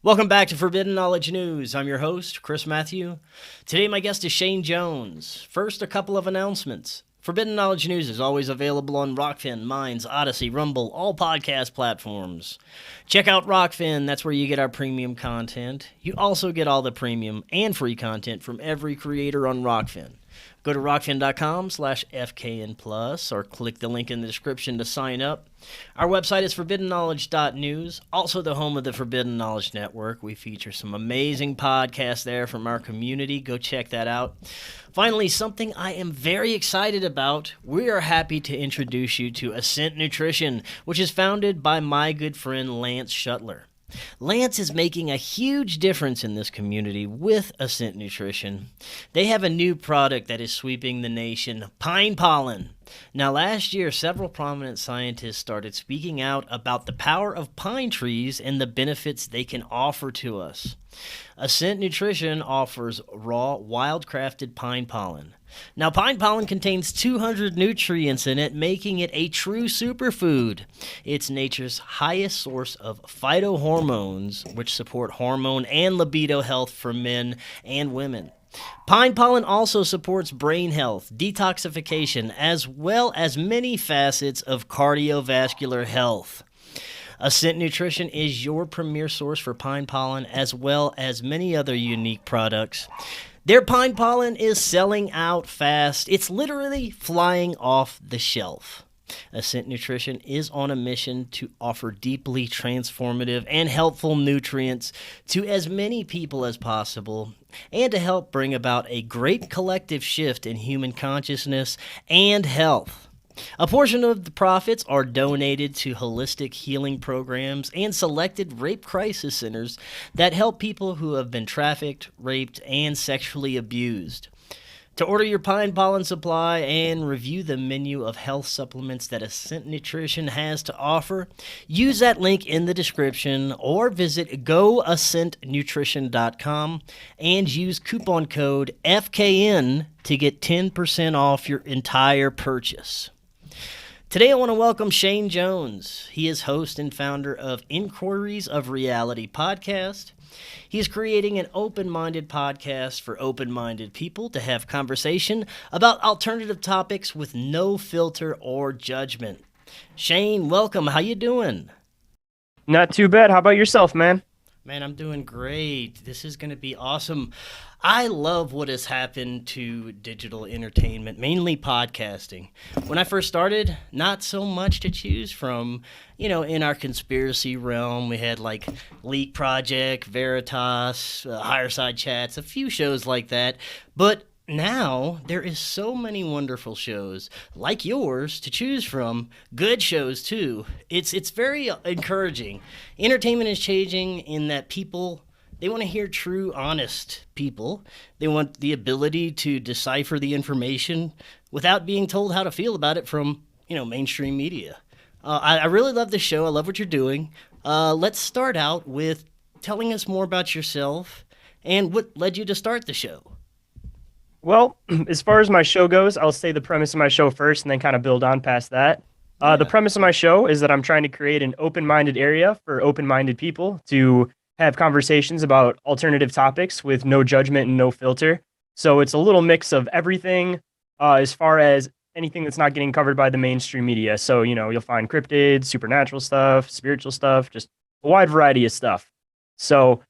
Welcome back to Forbidden Knowledge News. I'm your host, Chris Matthew. Today, my guest is Shayn Jones. First, a couple of announcements. Forbidden Knowledge News is always available on Rokfin, Minds, Odysee, Rumble, all podcast platforms. Check out Rokfin. That's where you get our premium content. You also get all the premium and free content from every creator on Rokfin. Go to rokfin.com/FKN Plus or click the link in the description to sign up. Our website is forbiddenknowledge.news, also the home of the Forbidden Knowledge Network. We feature some amazing podcasts there from our community. Go check that out. Finally, something I am very excited about. We are happy to introduce you to Ascent Nutrition, which is founded by my good friend Lance Shuttler. Lance is making a huge difference in this community with Ascent Nutrition. They have a new product that is sweeping the nation, pine pollen. Now, last year, several prominent scientists started speaking out about the power of pine trees and the benefits they can offer to us. Ascent Nutrition offers raw, wild-crafted pine pollen. Now, pine pollen contains 200 nutrients in it, making it a true superfood. It's nature's highest source of phytohormones, which support hormone and libido health for men and women. Pine pollen also supports brain health, detoxification, as well as many facets of cardiovascular health. Ascent Nutrition is your premier source for pine pollen, as well as many other unique products. Their pine pollen is selling out fast. It's literally flying off the shelf. Ascent Nutrition is on a mission to offer deeply transformative and helpful nutrients to as many people as possible, and to help bring about a great collective shift in human consciousness and health. A portion of the profits are donated to holistic healing programs and selected rape crisis centers that help people who have been trafficked, raped, and sexually abused. To order your pine pollen supply and review the menu of health supplements that Ascent Nutrition has to offer, use that link in the description or visit goascentnutrition.com and use coupon code FKN to get 10% off your entire purchase. Today I want to welcome Shayn Jones. He is host and founder of Inquiries of Reality podcast. He is creating an open-minded podcast for open-minded people to have conversation about alternative topics with no filter or judgment. Shayn, welcome. How you doing? Not too bad. How about yourself, man? Man, I'm doing great. This is going to be awesome. I love what has happened to digital entertainment, mainly podcasting. When I first started, not so much to choose from. You know, in our conspiracy realm, we had like Leak Project, Veritas, Higher Side Chats, a few shows like that. But now there is so many wonderful shows like yours to choose from, good shows too. It's very encouraging. Entertainment is changing in that people, they want to hear true, honest people. They want the ability to decipher the information without being told how to feel about it from, mainstream media. I really love this show. I love what you're doing. Let's start out with telling us more about yourself and what led you to start the show. Well, as far as my show goes, I'll say the premise of my show first and then kind of build on past that. The premise of my show is that I'm trying to create an open-minded area for open-minded people to have conversations about alternative topics with no judgment and no filter. So it's a little mix of everything as far as anything that's not getting covered by the mainstream media. So, you'll find cryptids, supernatural stuff, spiritual stuff, just a wide variety of stuff. So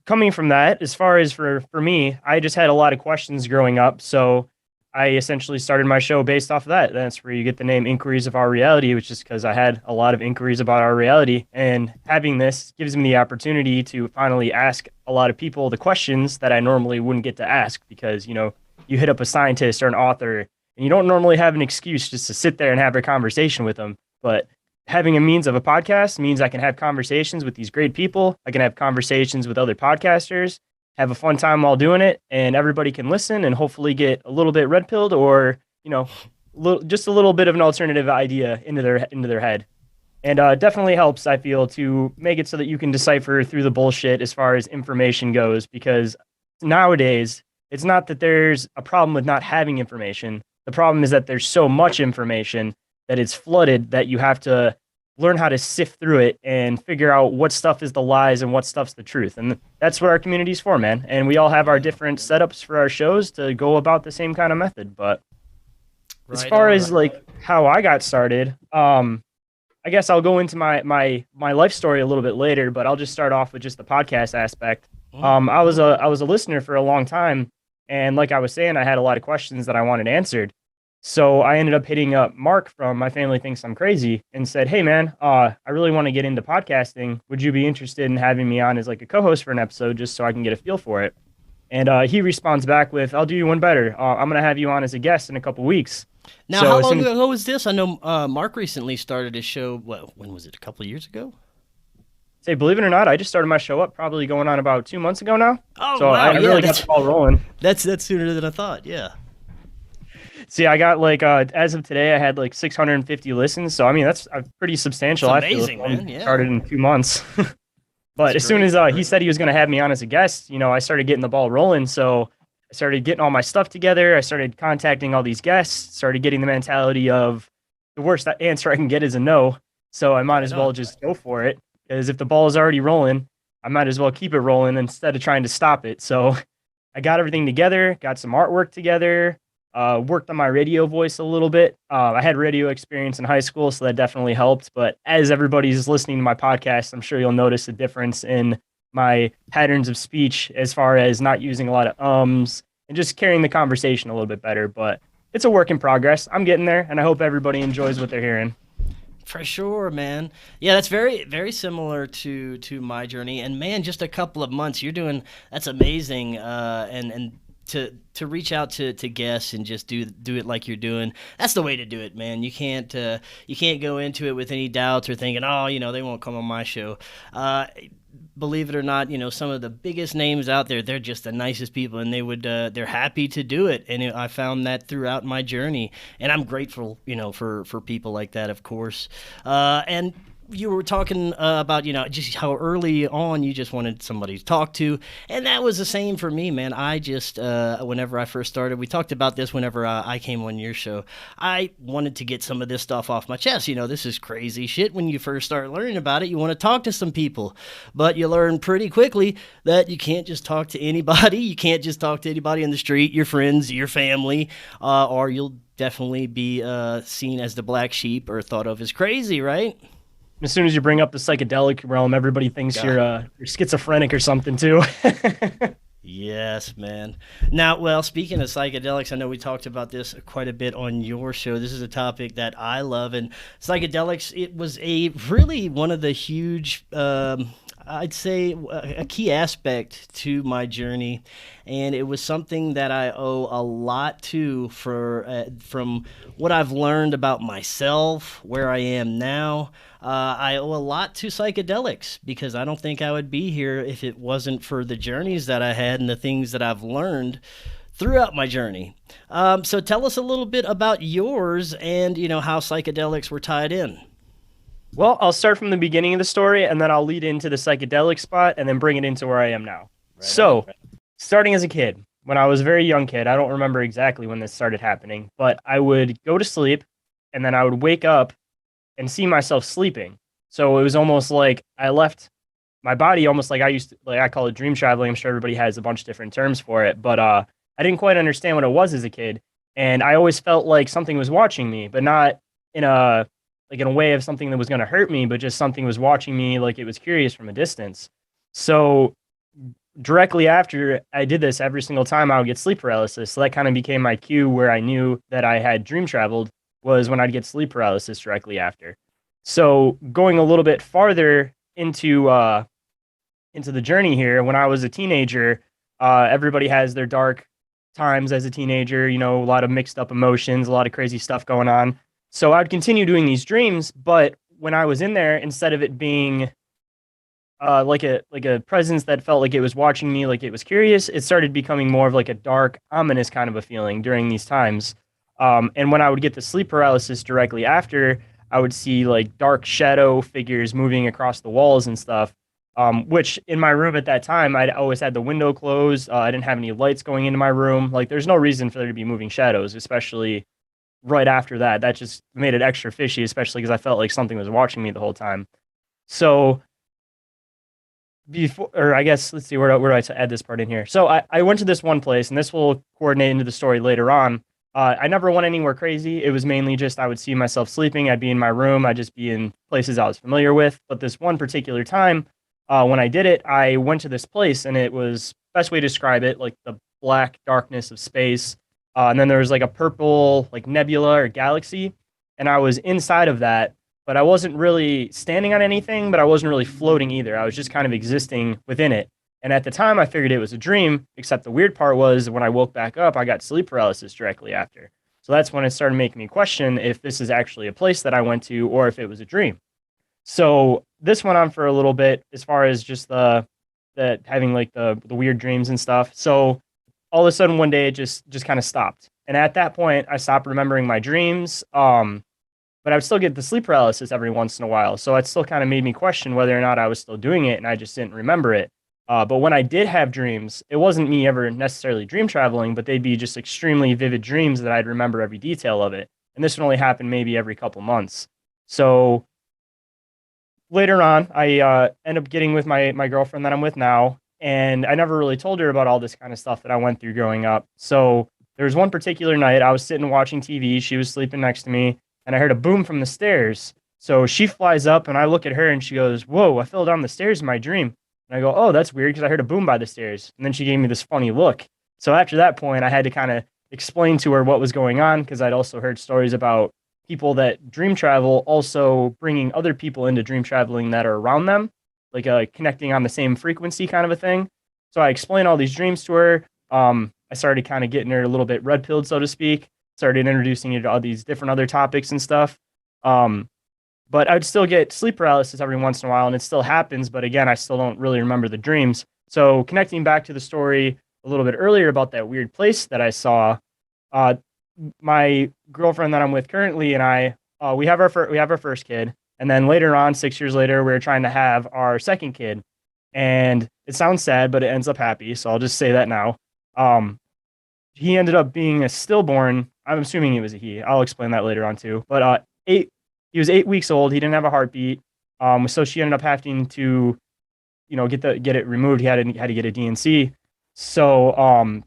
coming from that, as far as for me, I just had a lot of questions growing up. So I essentially started my show based off of that. That's where you get the name Inquiries of Our Reality, which is because I had a lot of inquiries about our reality. And having this gives me the opportunity to finally ask a lot of people the questions that I normally wouldn't get to ask because, you hit up a scientist or an author and you don't normally have an excuse just to sit there and have a conversation with them. But having a means of a podcast means I can have conversations with these great people. I can have conversations with other podcasters, have a fun time while doing it, and everybody can listen and hopefully get a little bit red pilled or, just a little bit of an alternative idea into their head. And definitely helps, I feel, to make it so that you can decipher through the bullshit as far as information goes, because nowadays it's not that there's a problem with not having information. The problem is that there's so much information that it's flooded that you have to learn how to sift through it and figure out what stuff is the lies and what stuff's the truth. And that's what our community's for, man. And we all have our different setups for our shows to go about the same kind of method. But as far as like how I got started, I guess I'll go into my life story a little bit later, but I'll just start off with just the podcast aspect. I was a listener for a long time, and like I was saying, I had a lot of questions that I wanted answered. So I ended up hitting up Mark from My Family Thinks I'm Crazy and said, "Hey man, I really want to get into podcasting. Would you be interested in having me on as like a co-host for an episode just so I can get a feel for it?" And he responds back with, "I'll do you one better. I'm going to have you on as a guest in a couple weeks." Now, how long ago was this? I know Mark recently started his show. Well, when was it? A couple of years ago? Say, believe it or not, I just started my show up probably going on about 2 months ago now. Oh, so wow. I really got the ball rolling. That's sooner than I thought, yeah. See, I got like, as of today, I had like 650 listens. So, I mean, that's pretty substantial. That's amazing, man. Yeah. Started in 2 months. But as soon as he said he was going to have me on as a guest, I started getting the ball rolling. So I started getting all my stuff together. I started contacting all these guests, started getting the mentality of the worst answer I can get is a no. So I might as well just go for it. Because if the ball is already rolling, I might as well keep it rolling instead of trying to stop it. So I got everything together, got some artwork together, worked on my radio voice a little bit. I had radio experience in high school, so that definitely helped. But as everybody's listening to my podcast, I'm sure you'll notice a difference in my patterns of speech as far as not using a lot of ums and just carrying the conversation a little bit better. But it's a work in progress. I'm getting there, and I hope everybody enjoys what they're hearing. For sure, man. Yeah, that's very, very similar to my journey. And man, just a couple of months, that's amazing. And to reach out to guests and just do it like you're doing, that's the way to do it, man. You can't go into it with any doubts or thinking, oh, they won't come on my show. Believe it or not, some of the biggest names out there, they're just the nicest people, and they're happy to do it. And I found that throughout my journey, and I'm grateful, for people like that, of course. And you were talking about, just how early on you just wanted somebody to talk to. And that was the same for me, man. I just, whenever I first started, we talked about this whenever I came on your show. I wanted to get some of this stuff off my chest. This is crazy shit. When you first start learning about it, you want to talk to some people. But you learn pretty quickly that you can't just talk to anybody. You can't just talk to anybody in the street, your friends, your family, or you'll definitely be seen as the black sheep or thought of as crazy, right? As soon as you bring up the psychedelic realm, everybody thinks you're schizophrenic or something too. Yes, man. Now, well, speaking of psychedelics, I know we talked about this quite a bit on your show. This is a topic that I love, and psychedelics, it was really one of the huge, I'd say, a key aspect to my journey, and it was something that I owe a lot to from what I've learned about myself, where I am now. I owe a lot to psychedelics because I don't think I would be here if it wasn't for the journeys that I had and the things that I've learned throughout my journey. So tell us a little bit about yours and, how psychedelics were tied in. Well, I'll start from the beginning of the story, and then I'll lead into the psychedelic spot and then bring it into where I am now. Starting as a kid, when I was a very young kid, I don't remember exactly when this started happening, but I would go to sleep, and then I would wake up and see myself sleeping. So it was almost like I left my body almost like I call it dream traveling. I'm sure everybody has a bunch of different terms for it, but I didn't quite understand what it was as a kid. And I always felt like something was watching me, but not in a way of something that was going to hurt me, but just something was watching me like it was curious from a distance. So directly after I did this, every single time I would get sleep paralysis. So that kind of became my cue where I knew that I had dream traveled, was when I'd get sleep paralysis directly after. So going a little bit farther into the journey here, when I was a teenager, everybody has their dark times as a teenager, a lot of mixed up emotions, a lot of crazy stuff going on. So I'd continue doing these dreams, but when I was in there, instead of it being like a presence that felt like it was watching me, like it was curious, it started becoming more of like a dark, ominous kind of a feeling during these times. And when I would get the sleep paralysis directly after, I would see like dark shadow figures moving across the walls and stuff, which in my room at that time, I'd always had the window closed. I didn't have any lights going into my room. Like there's no reason for there to be moving shadows, especially right after that. That just made it extra fishy, especially because I felt like something was watching me the whole time. So before, or I guess, let's see, where do I add this part in here? So I went to this one place, and this will coordinate into the story later on. I never went anywhere crazy. It was mainly just I would see myself sleeping. I'd be in my room. I'd just be in places I was familiar with. But this one particular time, when I did it, I went to this place, and it was, best way to describe it, like the black darkness of space. And then there was like a purple, like nebula or galaxy, and I was inside of that, but I wasn't really standing on anything, but I wasn't really floating either. I was just kind of existing within it. And at the time, I figured it was a dream, except the weird part was when I woke back up, I got sleep paralysis directly after. So that's when it started making me question if this is actually a place that I went to or if it was a dream. So this went on for a little bit as far as just the having like the weird dreams and stuff. So all of a sudden one day it just kind of stopped. And at that point, I stopped remembering my dreams. But I would still get the sleep paralysis every once in a while. So it still kind of made me question whether or not I was still doing it, and I just didn't remember it. But when I did have dreams, it wasn't me ever necessarily dream traveling, but they'd be just extremely vivid dreams that I'd remember every detail of it. And this would only happen maybe every couple months. So later on, I end up getting with my girlfriend that I'm with now, and I never really told her about all this kind of stuff that I went through growing up. So there was one particular night I was sitting watching TV. She was sleeping next to me, and I heard a boom from the stairs. So she flies up, and I look at her, and she goes, "Whoa, I fell down the stairs in my dream." And I go, "Oh, that's weird, because I heard a boom by the stairs." And then she gave me this funny look. So after that point, I had to kind of explain to her what was going on, because I'd also heard stories about people that dream travel also bringing other people into dream traveling that are around them, like connecting on the same frequency kind of a thing. So I explained all these dreams to her. I started kind of getting her a little bit red-pilled, so to speak. Started introducing you to all these different other topics and stuff. But I'd still get sleep paralysis every once in a while, and it still happens. But again, I still don't really remember the dreams. So connecting back to the story a little bit earlier about that weird place that I saw, my girlfriend that I'm with currently and I, we have our first kid, and then later on, 6 years later, we were trying to have our second kid. And it sounds sad, but it ends up happy. So I'll just say that now. He ended up being a stillborn. I'm assuming it was a he. I'll explain that later on too. But he was 8 weeks old. He didn't have a heartbeat. So she ended up having to, get it removed. He had to get a DNC. So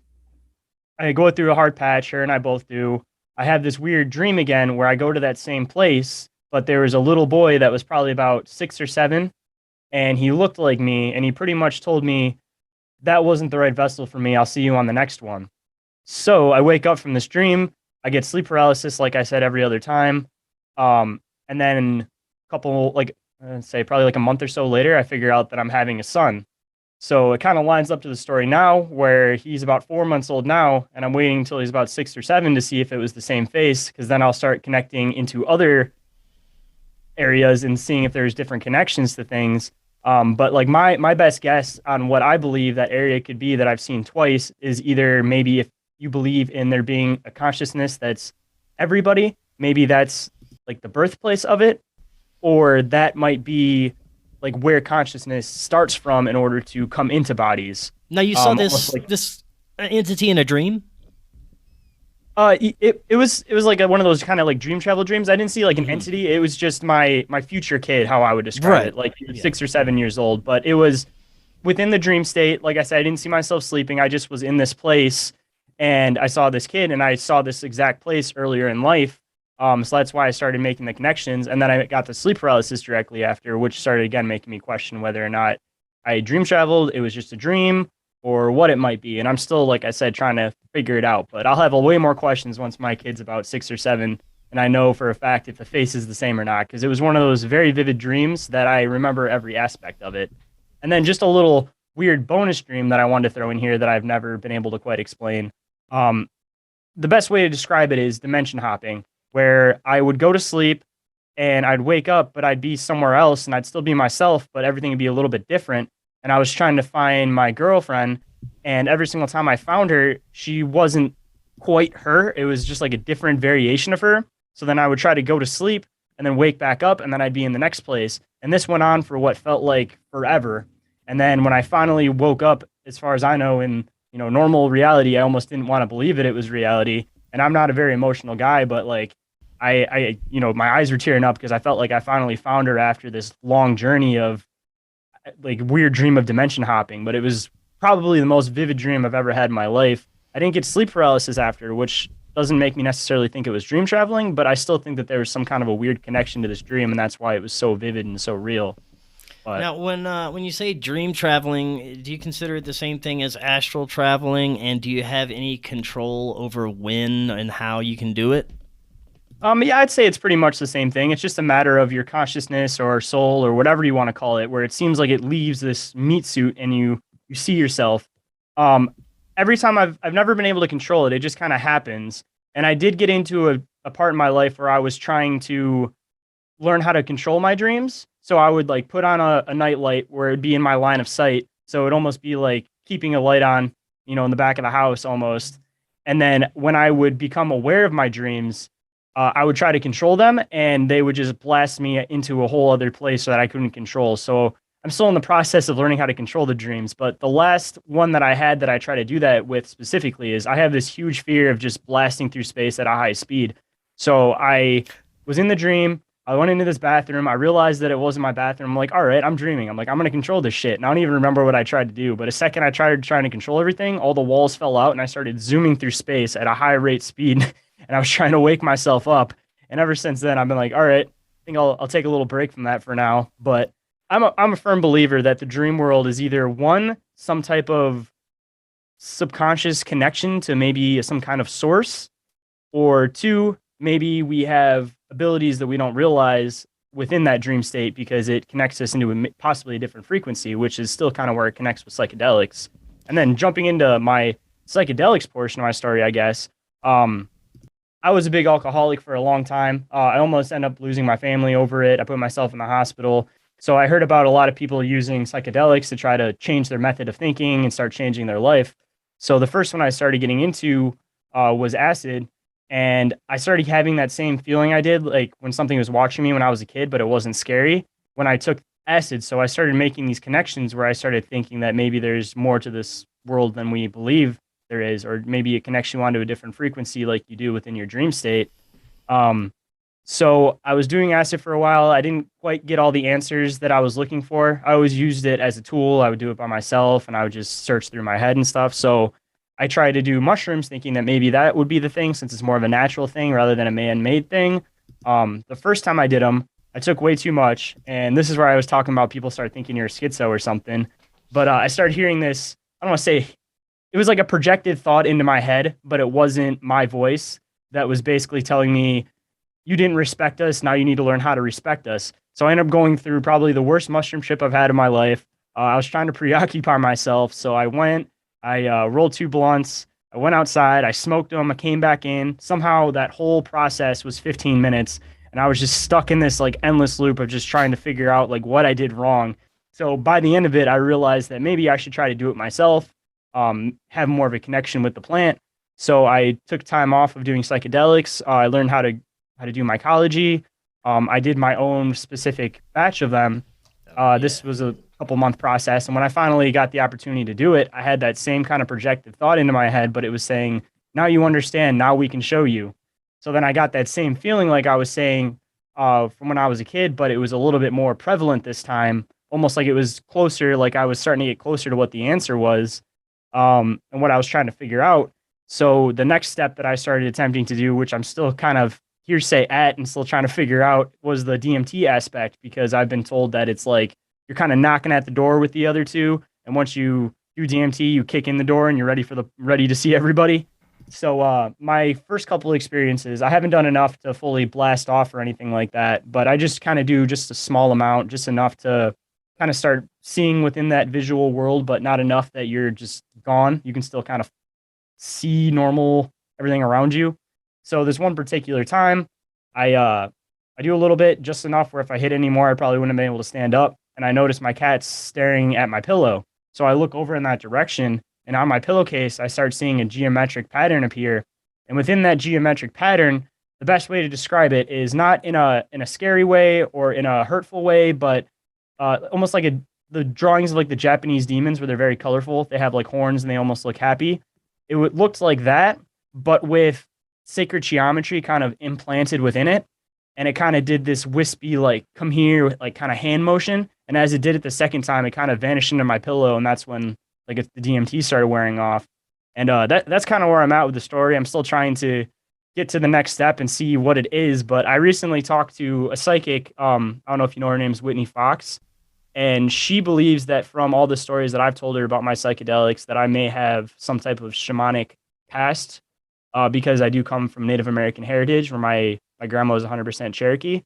I go through a hard patch. Her and I both do. I have this weird dream again where I go to that same place, but there was a little boy that was probably about 6 or 7, and he looked like me, and he pretty much told me that wasn't the right vessel for me. I'll see you on the next one. So I wake up from this dream. I get sleep paralysis, like I said, every other time. And then probably like a month or so later, I figure out that I'm having a son. So it kind of lines up to the story now where he's about 4 months old now, and I'm waiting until he's about 6 or 7 to see if it was the same face, because then I'll start connecting into other areas and seeing if there's different connections to things. But like my best guess on what I believe that area could be that I've seen twice is either maybe if you believe in there being a consciousness that's everybody, maybe that's like the birthplace of it, or that might be like where consciousness starts from in order to come into bodies. Now you saw this entity in a dream? It was like one of those kind of like dream travel dreams. I didn't see like an entity. It was just my future kid, how I would describe it, like 6 or 7 years old. But it was within the dream state. Like I said, I didn't see myself sleeping. I just was in this place, and I saw this kid, and I saw this exact place earlier in life. So that's why I started making the connections, and then I got the sleep paralysis directly after, which started again making me question whether or not I dream traveled, it was just a dream, or what it might be. And I'm still, like I said, trying to figure it out. But I'll have way more questions once my kid's about 6 or 7, and I know for a fact if the face is the same or not, because it was one of those very vivid dreams that I remember every aspect of it. And then just a little weird bonus dream that I wanted to throw in here that I've never been able to quite explain. The best way to describe it is dimension hopping, where I would go to sleep and I'd wake up, but I'd be somewhere else and I'd still be myself, but everything would be a little bit different. And I was trying to find my girlfriend, and every single time I found her, she wasn't quite her. It was just like a different variation of her. So then I would try to go to sleep and then wake back up, and then I'd be in the next place. And this went on for what felt like forever. And then when I finally woke up, as far as I know, in normal reality, I almost didn't want to believe it was reality. And I'm not a very emotional guy, but like my eyes were tearing up because I felt like I finally found her after this long journey of like weird dream of dimension hopping. But it was probably the most vivid dream I've ever had in my life. I didn't get sleep paralysis after, which doesn't make me necessarily think it was dream traveling, but I still think that there was some kind of a weird connection to this dream, and that's why it was so vivid and so real. But Now, when you say dream traveling, do you consider it the same thing as astral traveling? And do you have any control over when and how you can do it? yeah, I'd say it's pretty much the same thing. It's just a matter of your consciousness or soul or whatever you want to call it, where it seems like it leaves this meat suit and you see yourself. Um, every time I've never been able to control it. It just kind of happens. And I did get into a part in my life where I was trying to learn how to control my dreams. So I would like put on a night light where it'd be in my line of sight. So it'd almost be like keeping a light on, in the back of the house almost. And then when I would become aware of my dreams, I would try to control them and they would just blast me into a whole other place that I couldn't control. So I'm still in the process of learning how to control the dreams. But the last one that I had that I try to do that with specifically is I have this huge fear of just blasting through space at a high speed. So I was in the dream. I went into this bathroom. I realized that it wasn't my bathroom. I'm like, all right, I'm dreaming. I'm like, I'm going to control this shit. And I don't even remember what I tried to do. But a second I tried trying to control everything, all the walls fell out and I started zooming through space at a high rate speed. And I was trying to wake myself up. And ever since then, I've been like, all right, I think I'll take a little break from that for now. But I'm a firm believer that the dream world is either one, some type of subconscious connection to maybe some kind of source, or two, maybe we have abilities that we don't realize within that dream state because it connects us into possibly a different frequency, which is still kind of where it connects with psychedelics. And then jumping into my psychedelics portion of my story, I guess, I was a big alcoholic for a long time. I almost ended up losing my family over it. I put myself in the hospital. So I heard about a lot of people using psychedelics to try to change their method of thinking and start changing their life. So the first one I started getting into was acid. And I started having that same feeling I did, like when something was watching me when I was a kid, but it wasn't scary when I took acid. So I started making these connections where I started thinking that maybe there's more to this world than we believe there is, or maybe a connection onto a different frequency like you do within your dream state. So I was doing acid for a while. I didn't quite get all the answers that I was looking for. I always used it as a tool. I would do it by myself and I would just search through my head and stuff. So I tried to do mushrooms thinking that maybe that would be the thing since it's more of a natural thing rather than a man-made thing. The first time I did them, I took way too much. And this is where I was talking about people start thinking you're a schizo or something. But I started hearing this, I don't want to say, it was like a projected thought into my head, but it wasn't my voice that was basically telling me, you didn't respect us. Now you need to learn how to respect us. So I ended up going through probably the worst mushroom trip I've had in my life. I was trying to preoccupy myself. So I rolled 2 blunts. I went outside. I smoked them. I came back in. Somehow that whole process was 15 minutes. And I was just stuck in this like endless loop of just trying to figure out like what I did wrong. So by the end of it, I realized that maybe I should try to do it myself, have more of a connection with the plant. So I took time off of doing psychedelics. I learned how to do mycology. I did my own specific batch of them. This was a couple month process. And when I finally got the opportunity to do it, I had that same kind of projected thought into my head, but it was saying, now you understand, now we can show you. So then I got that same feeling like I was saying from when I was a kid, but it was a little bit more prevalent this time, almost like it was closer, like I was starting to get closer to what the answer was and what I was trying to figure out. So the next step that I started attempting to do, which I'm still kind of hearsay at and still trying to figure out, was the DMT aspect, because I've been told that it's like you're kind of knocking at the door with the other two, and once you do DMT, you kick in the door and you're ready to see everybody. So my first couple of experiences, I haven't done enough to fully blast off or anything like that, but I just kind of do just a small amount, just enough to kind of start seeing within that visual world, but not enough that you're just gone. You can still kind of see normal everything around you. So this one particular time, I do a little bit, just enough where if I hit any more, I probably wouldn't have been able to stand up. And I noticed my cat's staring at my pillow. So I look over in that direction, and on my pillowcase, I start seeing a geometric pattern appear. And within that geometric pattern, the best way to describe it is not in a scary way or in a hurtful way, but almost like the drawings of like the Japanese demons where they're very colorful. They have like horns and they almost look happy. It looked like that, but with sacred geometry kind of implanted within it. And it kind of did this wispy, like, come here, like, kind of hand motion. And as it did it the second time, it kind of vanished into my pillow. And that's when, like, the DMT started wearing off. And that's kind of where I'm at with the story. I'm still trying to get to the next step and see what it is. But I recently talked to a psychic. I don't know if you know her name's Whitney Fox. And she believes that from all the stories that I've told her about my psychedelics, that I may have some type of shamanic past, because I do come from Native American heritage, where my grandma was 100% Cherokee.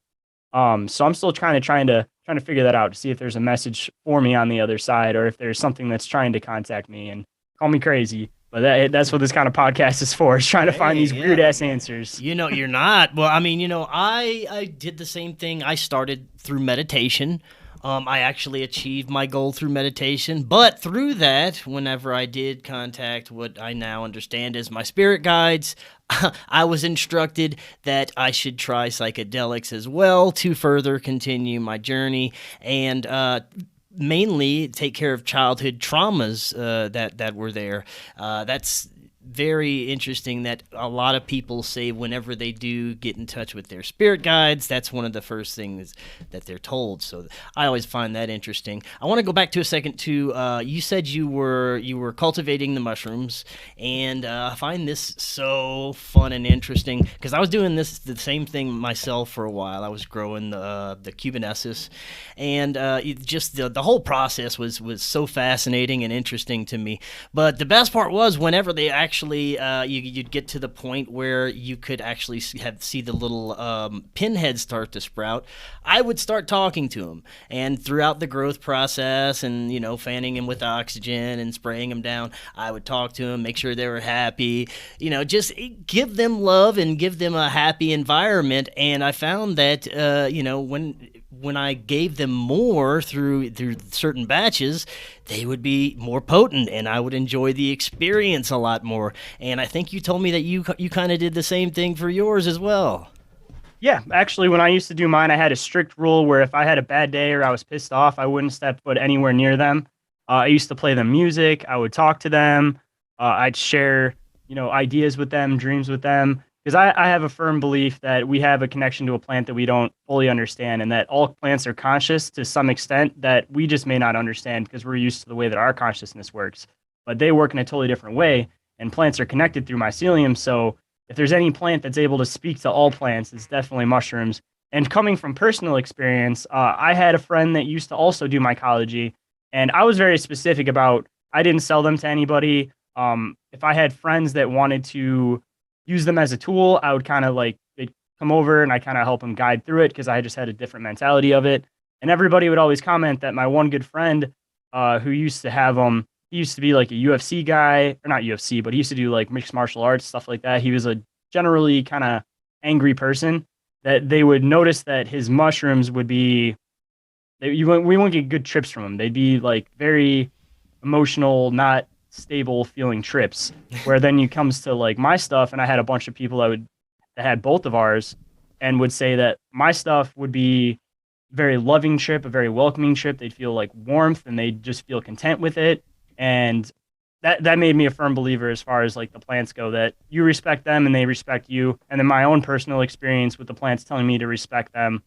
So I'm still trying to figure that out, to see if there's a message for me on the other side, or if there's something that's trying to contact me. And call me crazy, but that's what this kind of podcast is for, is trying to find these weird ass answers. You're not. Well, I mean, I did the same thing. I started through meditation. I actually achieved my goal through meditation, but through that, whenever I did contact what I now understand as my spirit guides, I was instructed that I should try psychedelics as well to further continue my journey and mainly take care of childhood traumas that were there. That's very interesting that a lot of people say whenever they do get in touch with their spirit guides, that's one of the first things that they're told. So I always find that interesting. I want to go back to a second to you said you were cultivating the mushrooms, and I find this so fun and interesting because I was doing the same thing myself for a while. I was growing the Cubanessus, and just the whole process was so fascinating and interesting to me. But the best part was whenever they actually you'd get to the point where you could actually see the little pinheads start to sprout. I would start talking to them, and throughout the growth process, and fanning them with oxygen and spraying them down, I would talk to them, make sure they were happy. Just give them love and give them a happy environment. And I found that when I gave them more through certain batches, they would be more potent, and I would enjoy the experience a lot more. And I think you told me that you kind of did the same thing for yours as well. Yeah, actually, when I used to do mine, I had a strict rule where if I had a bad day or I was pissed off, I wouldn't step foot anywhere near them. I used to play them music. I would talk to them. I'd share, ideas with them, dreams with them. Because I have a firm belief that we have a connection to a plant that we don't fully understand, and that all plants are conscious to some extent that we just may not understand because we're used to the way that our consciousness works. But they work in a totally different way, and plants are connected through mycelium. So if there's any plant that's able to speak to all plants, it's definitely mushrooms. And coming from personal experience, I had a friend that used to also do mycology, and I was very specific about, I didn't sell them to anybody. If I had friends that wanted to use them as a tool, I would kind of they'd come over and I kind of help them guide through it because I just had a different mentality of it. And everybody would always comment that my one good friend who used to have them, he used to be like a UFC guy, or not UFC, but he used to do like mixed martial arts, stuff like that. He was a generally kind of angry person, that they would notice that his mushrooms would be, we wouldn't get good trips from them. They'd be like very emotional, not stable feeling trips, where then you comes to like my stuff, and I had a bunch of people that had both of ours and would say that my stuff would be a very loving trip, a very welcoming trip. They'd feel like warmth and they'd just feel content with it. And that made me a firm believer as far as like the plants go, that you respect them and they respect you. And then my own personal experience with the plants telling me to respect them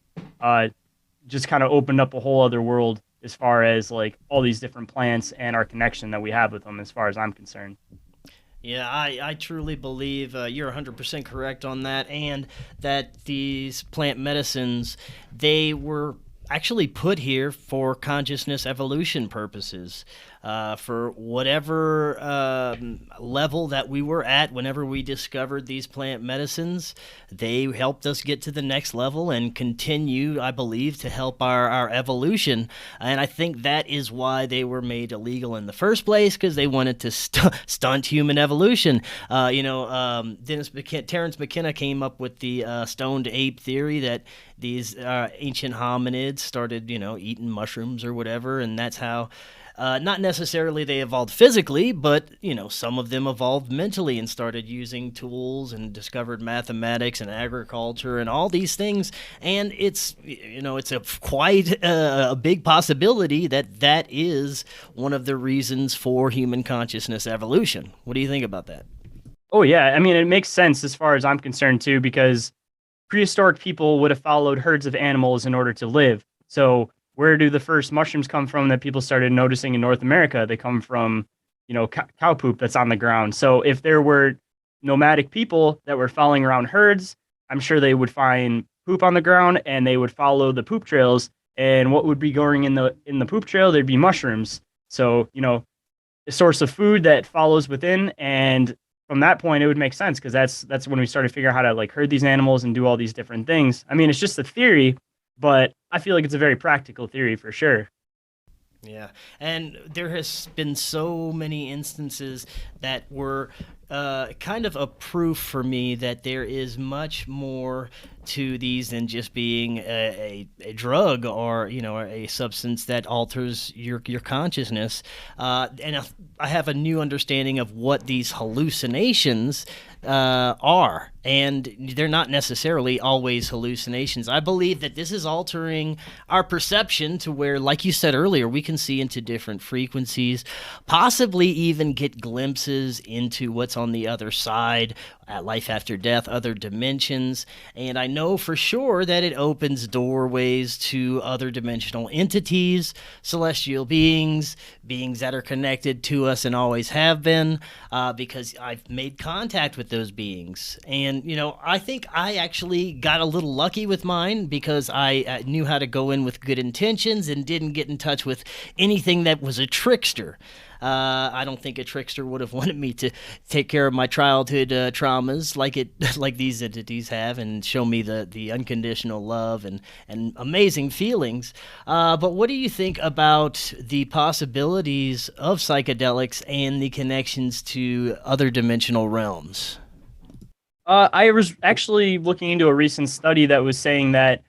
just kind of opened up a whole other world as far as like all these different plants and our connection that we have with them, as far as I'm concerned. Yeah, I truly believe you're 100% correct on that, and that these plant medicines, they were actually put here for consciousness evolution purposes. For whatever level that we were at whenever we discovered these plant medicines, they helped us get to the next level and continue, I believe, to help our evolution. And I think that is why they were made illegal in the first place, because they wanted to stunt human evolution. Terence McKenna came up with the stoned ape theory, that these ancient hominids started, eating mushrooms or whatever, and that's how not necessarily they evolved physically, but, some of them evolved mentally and started using tools and discovered mathematics and agriculture and all these things. And it's quite a big possibility that is one of the reasons for human consciousness evolution. What do you think about that? Oh yeah, I mean it makes sense as far as I'm concerned too, because prehistoric people would have followed herds of animals in order to live. So where do the first mushrooms come from that people started noticing in North America? They come from, cow poop that's on the ground. So if there were nomadic people that were following around herds, I'm sure they would find poop on the ground and they would follow the poop trails. And what would be going in the poop trail? There'd be mushrooms. So, a source of food that follows within, and from that point it would make sense because that's when we started figuring out how to like herd these animals and do all these different things. I mean, it's just a theory, but I feel like it's a very practical theory for sure. Yeah, and there has been so many instances that were kind of a proof for me that there is much more to these than just being a drug or a substance that alters your consciousness. I have a new understanding of what these hallucinations are, and they're not necessarily always hallucinations. I believe that this is altering our perception to where, like you said earlier, we can see into different frequencies, possibly even get glimpses into what's on the other side, at life after death, other dimensions. And I know for sure that it opens doorways to other dimensional entities, celestial beings, beings that are connected to us and always have been, because I've made contact with those beings. And, I think I actually got a little lucky with mine because I knew how to go in with good intentions and didn't get in touch with anything that was a trickster. I don't think a trickster would have wanted me to take care of my childhood traumas like these entities have, and show me the unconditional love and amazing feelings. But what do you think about the possibilities of psychedelics and the connections to other dimensional realms? I was actually looking into a recent study that was saying that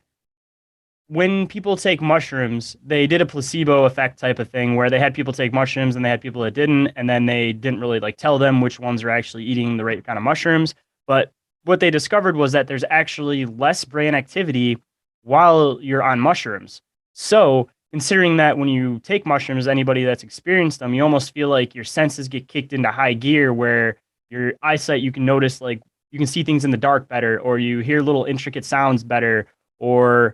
when people take mushrooms, they did a placebo effect type of thing where they had people take mushrooms and they had people that didn't, and then they didn't really like tell them which ones are actually eating the right kind of mushrooms. But what they discovered was that there's actually less brain activity while you're on mushrooms. So, considering that when you take mushrooms, anybody that's experienced them, you almost feel like your senses get kicked into high gear where your eyesight, you can notice like you can see things in the dark better, or you hear little intricate sounds better, or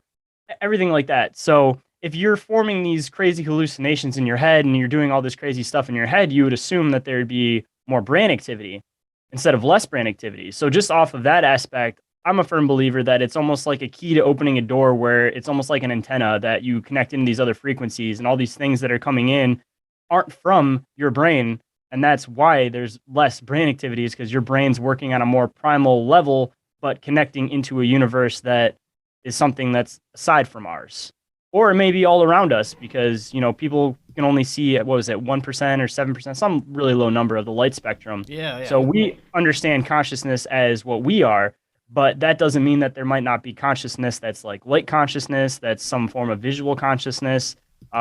everything like that. So if you're forming these crazy hallucinations in your head and you're doing all this crazy stuff in your head, you would assume that there'd be more brain activity instead of less brain activity. So just off of that aspect, I'm a firm believer that it's almost like a key to opening a door where it's almost like an antenna that you connect in these other frequencies, and all these things that are coming in aren't from your brain. And that's why there's less brain activities, because your brain's working on a more primal level, but connecting into a universe that is something that's aside from ours, or it may be all around us, because people can only see, what was it, 1% or 7%, some really low number of the light spectrum. Yeah. So we understand consciousness as what we are, but that doesn't mean that there might not be consciousness that's like light consciousness, that's some form of visual consciousness.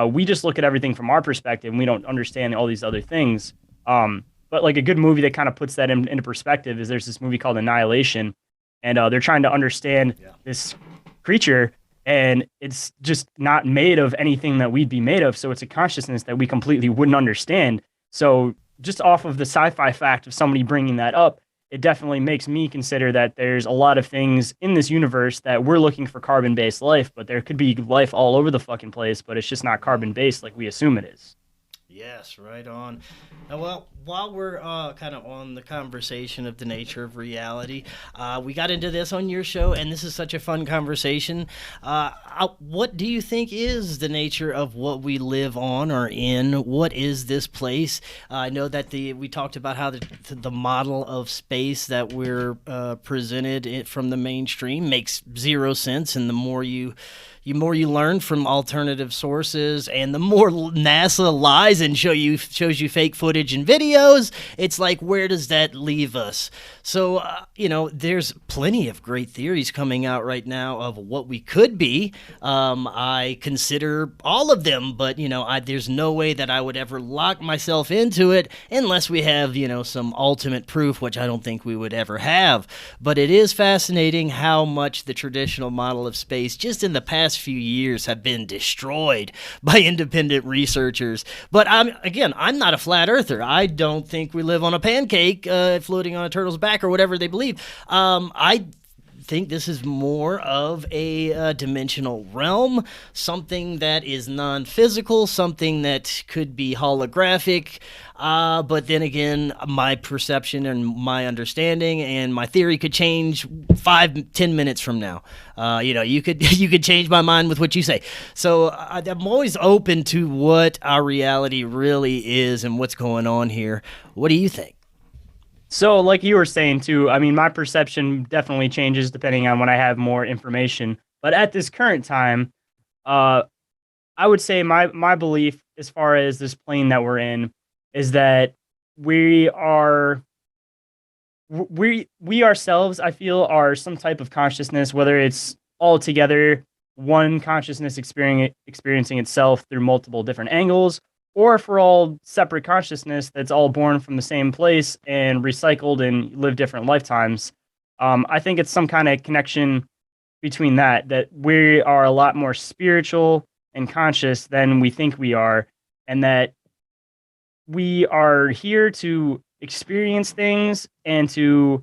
We just look at everything from our perspective and we don't understand all these other things. But like a good movie that kind of puts that into perspective is, there's this movie called Annihilation, and they're trying to understand this creature, and it's just not made of anything that we'd be made of. So it's a consciousness that we completely wouldn't understand. So just off of the sci-fi fact of somebody bringing that up, it definitely makes me consider that there's a lot of things in this universe that we're looking for carbon-based life, but there could be life all over the fucking place, but it's just not carbon-based like we assume it is. Yes, right on. Well, while we're kind of on the conversation of the nature of reality, we got into this on your show, and this is such a fun conversation. What do you think is the nature of what we live on or in? What is this place? I know that we talked about how the model of space that we're presented from the mainstream makes zero sense, and the more you learn from alternative sources, and the more NASA lies and shows you fake footage and videos, it's like, where does that leave us? So, there's plenty of great theories coming out right now of what we could be. I consider all of them, but, there's no way that I would ever lock myself into it unless we have, some ultimate proof, which I don't think we would ever have. But it is fascinating how much the traditional model of space, just in the past last few years have been destroyed by independent researchers. But I'm not a flat earther. I don't think we live on a pancake floating on a turtle's back or whatever they believe. I think this is more of a dimensional realm, something that is non-physical, something that could be holographic. But then again, my perception and my understanding and my theory could change 5-10 minutes from now. You could change my mind with what you say. So I'm always open to what our reality really is and what's going on here. What do you think? So, like you were saying too, I mean, my perception definitely changes depending on when I have more information. But at this current time, I would say my belief as far as this plane that we're in is that we ourselves, I feel, are some type of consciousness, whether it's all together, one consciousness experiencing itself through multiple different angles, or if we're all separate consciousness that's all born from the same place and recycled and live different lifetimes. I think it's some kind of connection between that we are a lot more spiritual and conscious than we think we are, and that we are here to experience things and to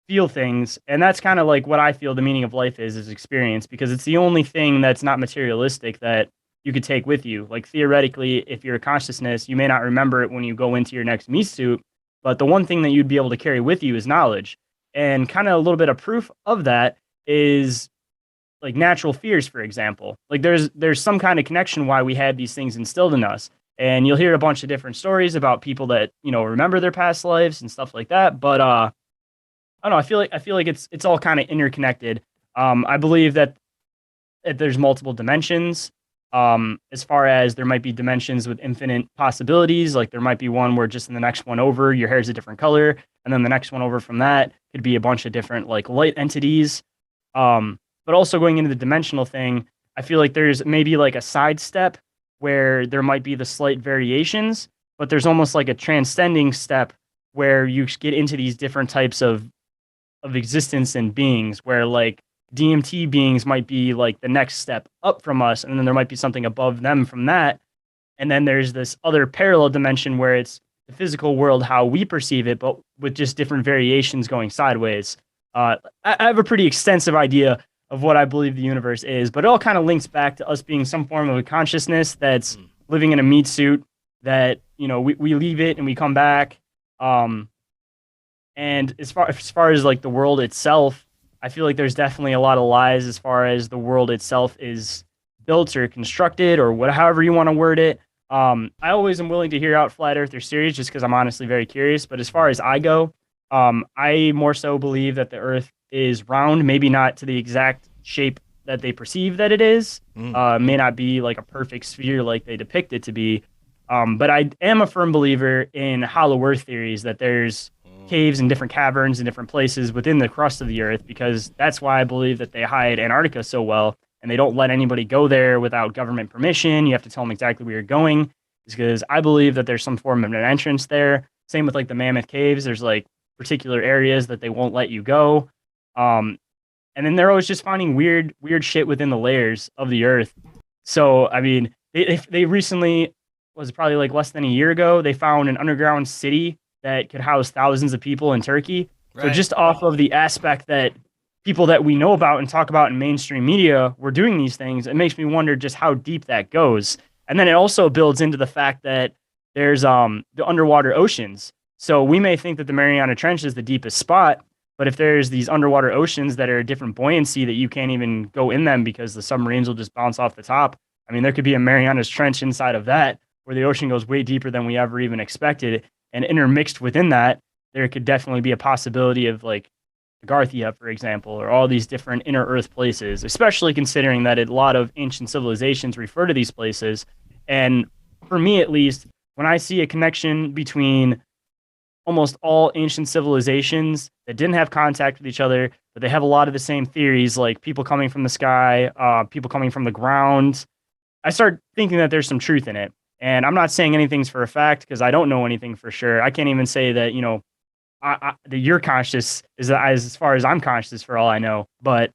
feel things. And that's kind of like what I feel the meaning of life is experience, because it's the only thing that's not materialistic that you could take with you. Like theoretically, if you're a consciousness, you may not remember it when you go into your next meat suit, but the one thing that you'd be able to carry with you is knowledge. And kind of a little bit of proof of that is like natural fears, for example. Like there's some kind of connection why we had these things instilled in us. And you'll hear a bunch of different stories about people that, remember their past lives and stuff like that. But I don't know, I feel like it's all kind of interconnected. I believe that there's multiple dimensions. As far as there might be dimensions with infinite possibilities, like there might be one where just in the next one over, your hair is a different color, and then the next one over from that could be a bunch of different like light entities. But also going into the dimensional thing, I feel like there's maybe like a sidestep where there might be the slight variations, but there's almost like a transcending step where you get into these different types of existence and beings, where like DMT beings might be like the next step up from us, and then there might be something above them from that. And then there's this other parallel dimension where it's the physical world, how we perceive it, but with just different variations going sideways. I have a pretty extensive idea of what I believe the universe is, but it all kind of links back to us being some form of a consciousness that's living in a meat suit, that, we leave it and we come back. And as far as like the world itself, I feel like there's definitely a lot of lies as far as the world itself is built or constructed, or however you want to word it. I always am willing to hear out flat earther theories just because I'm honestly very curious. But as far as I go, I more so believe that the earth is round, maybe not to the exact shape that they perceive that it is. May not be like a perfect sphere like they depict it to be. But I am a firm believer in hollow earth theories, that there's caves and different caverns and different places within the crust of the earth, because that's why I believe that they hide Antarctica so well, and they don't let anybody go there without government permission. You have to tell them exactly where you're going, because I believe that there's some form of an entrance there. Same with like the Mammoth Caves. There's like particular areas that they won't let you go. And then they're always just finding weird shit within the layers of the earth. So, I mean, they recently, was probably like less than a year ago, they found an underground city that could house thousands of people in Turkey. Right. So just off of the aspect that people that we know about and talk about in mainstream media were doing these things, it makes me wonder just how deep that goes. And then it also builds into the fact that there's the underwater oceans. So we may think that the Mariana Trench is the deepest spot, but if there's these underwater oceans that are a different buoyancy that you can't even go in them because the submarines will just bounce off the top. I mean, there could be a Marianas Trench inside of that where the ocean goes way deeper than we ever even expected. And intermixed within that, there could definitely be a possibility of like Garthia, for example, or all these different inner earth places, especially considering that a lot of ancient civilizations refer to these places. And for me, at least, when I see a connection between almost all ancient civilizations that didn't have contact with each other, but they have a lot of the same theories, like people coming from the sky, people coming from the ground, I start thinking that there's some truth in it. And I'm not saying anything's for a fact because I don't know anything for sure. I can't even say that, that you're conscious is as far as I'm conscious for all I know. But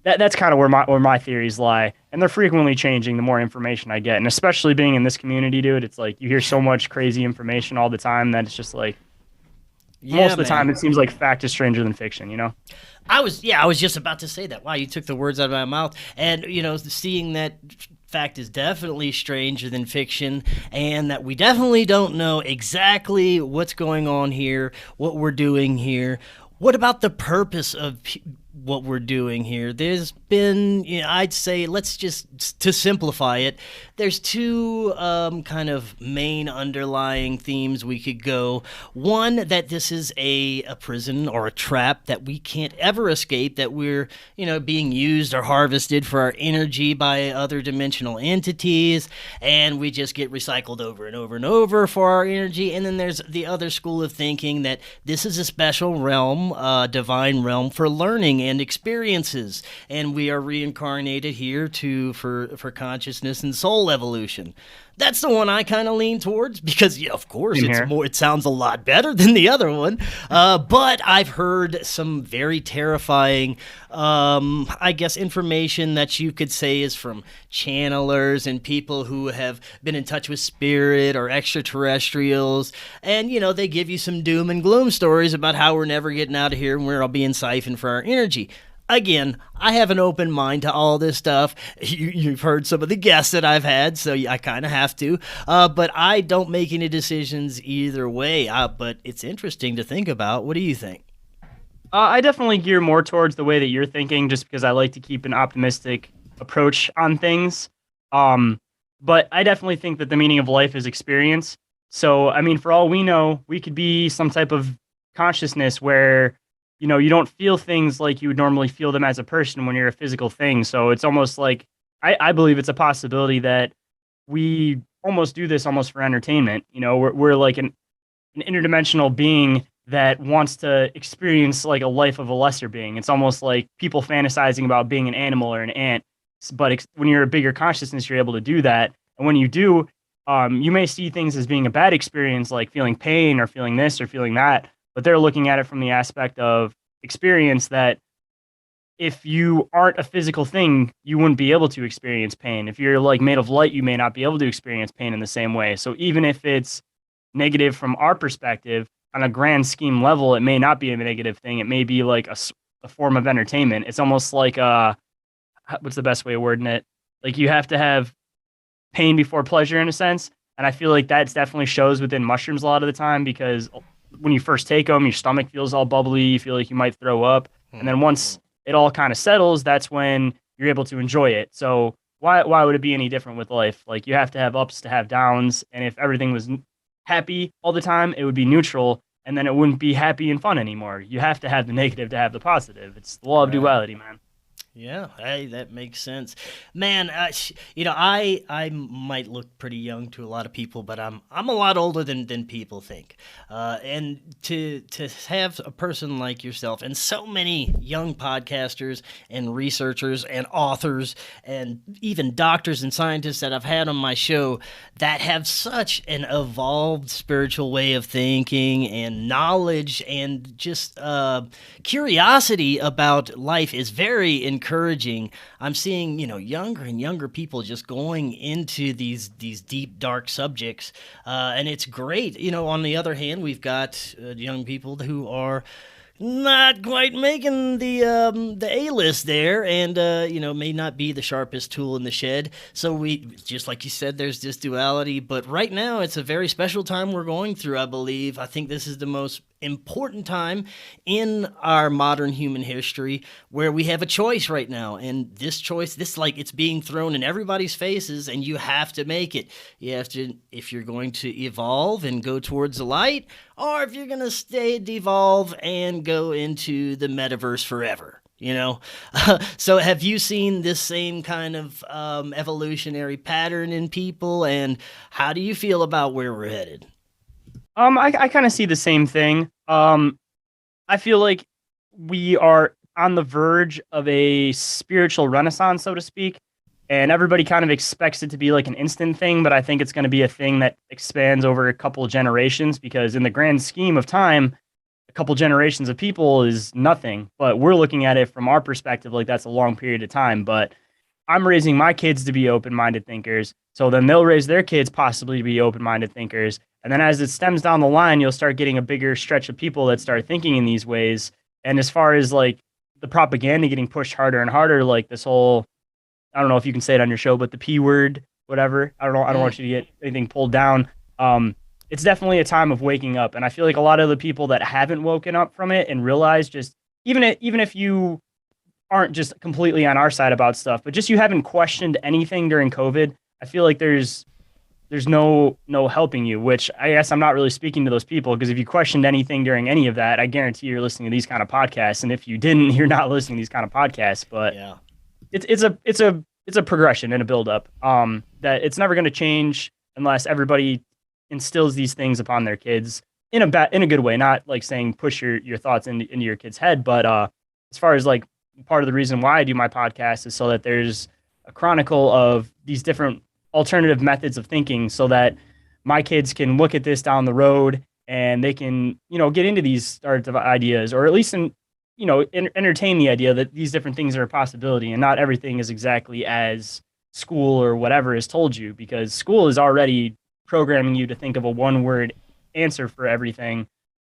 that's kind of where my theories lie. and they're frequently changing the more information I get. And especially being in this community, dude, it's like you hear so much crazy information all the time that it's just like Yeah, most of the man. time it seems like fact is stranger than fiction, you know? I was just about to say that. Wow, you took the words out of my mouth. And, seeing that fact is definitely stranger than fiction, and that we definitely don't know exactly what's going on here, what we're doing here. What about the purpose of what we're doing here? There's been, I'd say, let's just, to simplify it, there's two kind of main underlying themes we could go. One, that this is a prison or a trap that we can't ever escape, that we're, being used or harvested for our energy by other dimensional entities, and we just get recycled over and over and over for our energy. And then there's the other school of thinking that this is a special realm, divine realm for learning and experiences, and we are reincarnated here for consciousness and soul evolution. That's the one I kind of lean towards because, of course, it sounds a lot better than the other one. But I've heard some very terrifying, I guess, information that you could say is from channelers and people who have been in touch with spirit or extraterrestrials. And, they give you some doom and gloom stories about how we're never getting out of here and we're all being siphoned for our energy. Again, I have an open mind to all this stuff. You've heard some of the guests that I've had, so I kind of have to. But I don't make any decisions either way. But it's interesting to think about. What do you think? I definitely gear more towards the way that you're thinking, just because I like to keep an optimistic approach on things. But I definitely think that the meaning of life is experience. So, I mean, for all we know, we could be some type of consciousness where you don't feel things like you would normally feel them as a person when you're a physical thing. So it's almost like, I believe it's a possibility that we almost do this almost for entertainment. We're like an interdimensional being that wants to experience like a life of a lesser being. It's almost like people fantasizing about being an animal or an ant. But when you're a bigger consciousness, you're able to do that. And when you do, you may see things as being a bad experience, like feeling pain or feeling this or feeling that. But they're looking at it from the aspect of experience that if you aren't a physical thing, you wouldn't be able to experience pain. If you're like made of light, you may not be able to experience pain in the same way. So even if it's negative from our perspective, on a grand scheme level, it may not be a negative thing. It may be like a form of entertainment. It's almost like, what's the best way of wording it? Like you have to have pain before pleasure in a sense. And I feel like that definitely shows within mushrooms a lot of the time, because when you first take them, your stomach feels all bubbly. You feel like you might throw up. And then once it all kind of settles, that's when you're able to enjoy it. So why would it be any different with life? Like you have to have ups to have downs. And if everything was happy all the time, it would be neutral. And then it wouldn't be happy and fun anymore. You have to have the negative to have the positive. It's the law of duality, man. Yeah, hey, that makes sense, man. I might look pretty young to a lot of people, but I'm a lot older than people think. And to have a person like yourself and so many young podcasters and researchers and authors and even doctors and scientists that I've had on my show that have such an evolved spiritual way of thinking and knowledge and just curiosity about life is very encouraging. I'm seeing, younger and younger people just going into these deep, dark subjects, and it's great. On the other hand, we've got young people who are not quite making the A-list there, and may not be the sharpest tool in the shed. So we, just like you said, there's this duality. But right now, it's a very special time we're going through. I believe. I think this is the most important time in our modern human history where we have a choice right now, and this choice, it's being thrown in everybody's faces, and you have to make it. You have to, if you're going to evolve and go towards the light, or if you're going to stay devolve and go into the metaverse forever. So have you seen this same kind of evolutionary pattern in people, and how do you feel about where we're headed? I kind of see the same thing. I feel like we are on the verge of a spiritual renaissance, so to speak, and everybody kind of expects it to be like an instant thing, but I think it's going to be a thing that expands over a couple of generations, because in the grand scheme of time, a couple generations of people is nothing, but we're looking at it from our perspective like that's a long period of time. But I'm raising my kids to be open-minded thinkers. So then they'll raise their kids possibly to be open-minded thinkers. And then as it stems down the line, you'll start getting a bigger stretch of people that start thinking in these ways. And as far as like the propaganda getting pushed harder and harder, like this whole, I don't know if you can say it on your show, but the P word, whatever. I don't know. I don't want you to get anything pulled down. It's definitely a time of waking up. And I feel like a lot of the people that haven't woken up from it and realized just, even if you aren't just completely on our side about stuff, but just you haven't questioned anything during COVID, I feel like there's no helping you, which I guess I'm not really speaking to those people, because if you questioned anything during any of that, I guarantee you're listening to these kind of podcasts. And if you didn't, you're not listening to these kind of podcasts. But Yeah. it's a progression and a buildup that it's never going to change unless everybody instills these things upon their kids in a good way, not like saying push your thoughts into your kid's head. But as far as like part of the reason why I do my podcast is so that there's a chronicle of these different alternative methods of thinking, so that my kids can look at this down the road and they can, get into these starts of ideas, or at least entertain the idea that these different things are a possibility and not everything is exactly as school or whatever has told you, because school is already programming you to think of a one-word answer for everything,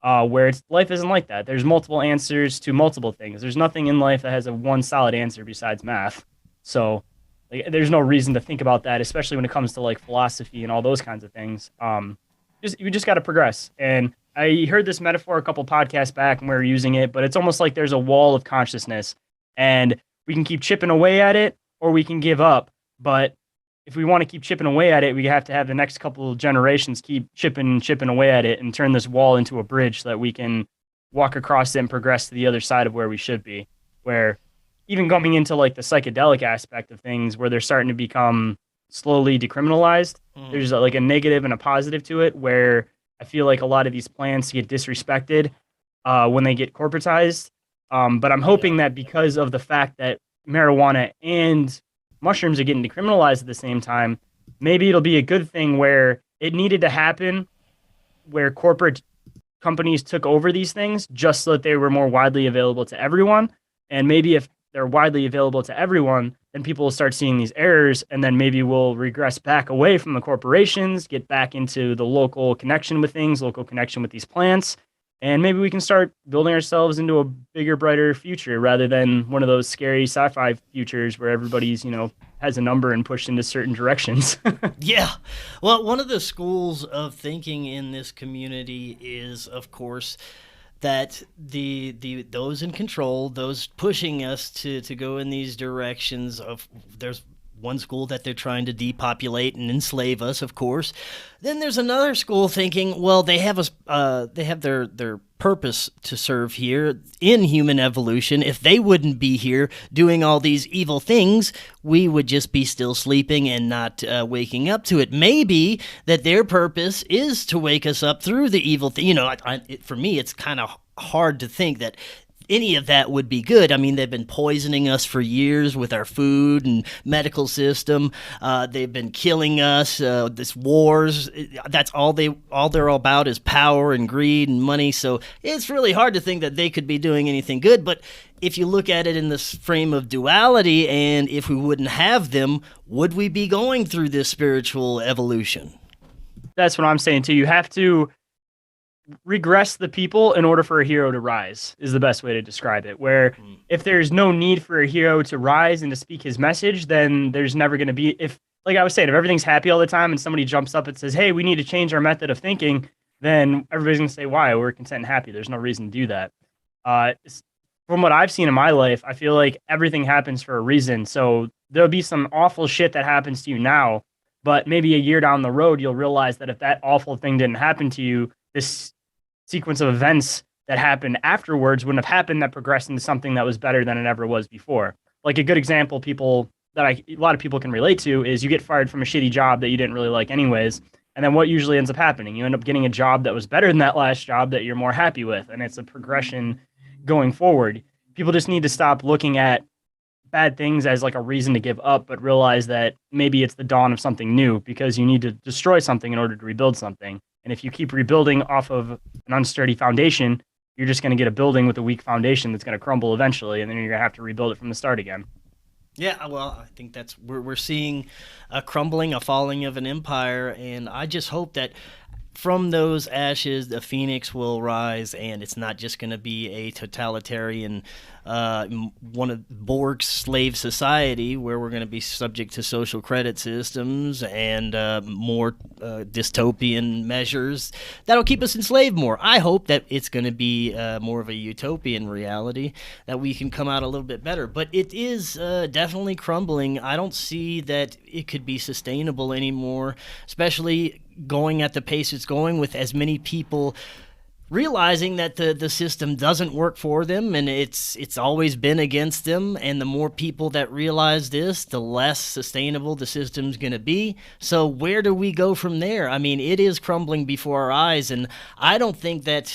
where life isn't like that. There's multiple answers to multiple things. There's nothing in life that has a one solid answer besides math. So like, there's no reason to think about that, especially when it comes to like philosophy and all those kinds of things. You just got to progress. And I heard this metaphor a couple podcasts back and we were using it, but it's almost like there's a wall of consciousness and we can keep chipping away at it or we can give up. But if we want to keep chipping away at it, we have to have the next couple of generations keep chipping away at it and turn this wall into a bridge so that we can walk across it and progress to the other side of where we should be. Where even going into like the psychedelic aspect of things, where they're starting to become slowly decriminalized, there's like a negative and a positive to it, where I feel like a lot of these plants get disrespected when they get corporatized. But I'm hoping that because of the fact that marijuana and mushrooms are getting decriminalized at the same time, maybe it'll be a good thing where it needed to happen, where corporate companies took over these things just so that they were more widely available to everyone. And maybe if they're widely available to everyone, then people will start seeing these errors, and then maybe we'll regress back away from the corporations, get back into the local connection with things, local connection with these plants, and maybe we can start building ourselves into a bigger, brighter future rather than one of those scary sci-fi futures where everybody's, has a number and pushed into certain directions. Yeah. Well, one of the schools of thinking in this community is, of course, that the those in control, those pushing us to go in these directions there's one school that they're trying to depopulate and enslave us, of course. Then there's another school thinking, well, they have their purpose to serve here in human evolution. If they wouldn't be here doing all these evil things, we would just be still sleeping and not waking up to it. Maybe that their purpose is to wake us up through the evil thing. For me, it's kind of hard to think that any of that would be good. I mean, they've been poisoning us for years with our food and medical system. They've been killing us. This wars. That's all they're all about is power and greed and money. So it's really hard to think that they could be doing anything good. But if you look at it in this frame of duality, and if we wouldn't have them, would we be going through this spiritual evolution? That's what I'm saying too. You have to regress the people in order for a hero to rise is the best way to describe it, where if there's no need for a hero to rise and to speak his message, then there's never going to be, if like I was saying, if everything's happy all the time and somebody jumps up and says, hey, we need to change our method of thinking, then everybody's going to say, why? We're content and happy. There's no reason to do that. From what I've seen in my life, I feel like everything happens for a reason. So there'll be some awful shit that happens to you now, but maybe a year down the road, you'll realize that if that awful thing didn't happen to you, this sequence of events that happened afterwards wouldn't have happened, that progressed into something that was better than it ever was before. Like a good example a lot of people can relate to is you get fired from a shitty job that you didn't really like anyways. And then what usually ends up happening? You end up getting a job that was better than that last job that you're more happy with. And it's a progression going forward. People just need to stop looking at bad things as like a reason to give up, but realize that maybe it's the dawn of something new, because you need to destroy something in order to rebuild something. And if you keep rebuilding off of an unsturdy foundation, you're just going to get a building with a weak foundation that's going to crumble eventually, and then you're going to have to rebuild it from the start again. Yeah, well, I think that's we're seeing a crumbling, a falling of an empire, and I just hope that from those ashes, the phoenix will rise, and it's not just going to be a totalitarian, one of Borg's slave society where we're going to be subject to social credit systems and more dystopian measures that'll keep us enslaved more. I hope that it's going to be more of a utopian reality that we can come out a little bit better. But it is definitely crumbling. I don't see that it could be sustainable anymore, especially going at the pace it's going with as many people realizing that the system doesn't work for them and it's always been against them. And the more people that realize this, the less sustainable the system's going to be. So where do we go from there? I mean, it is crumbling before our eyes, and I don't think that,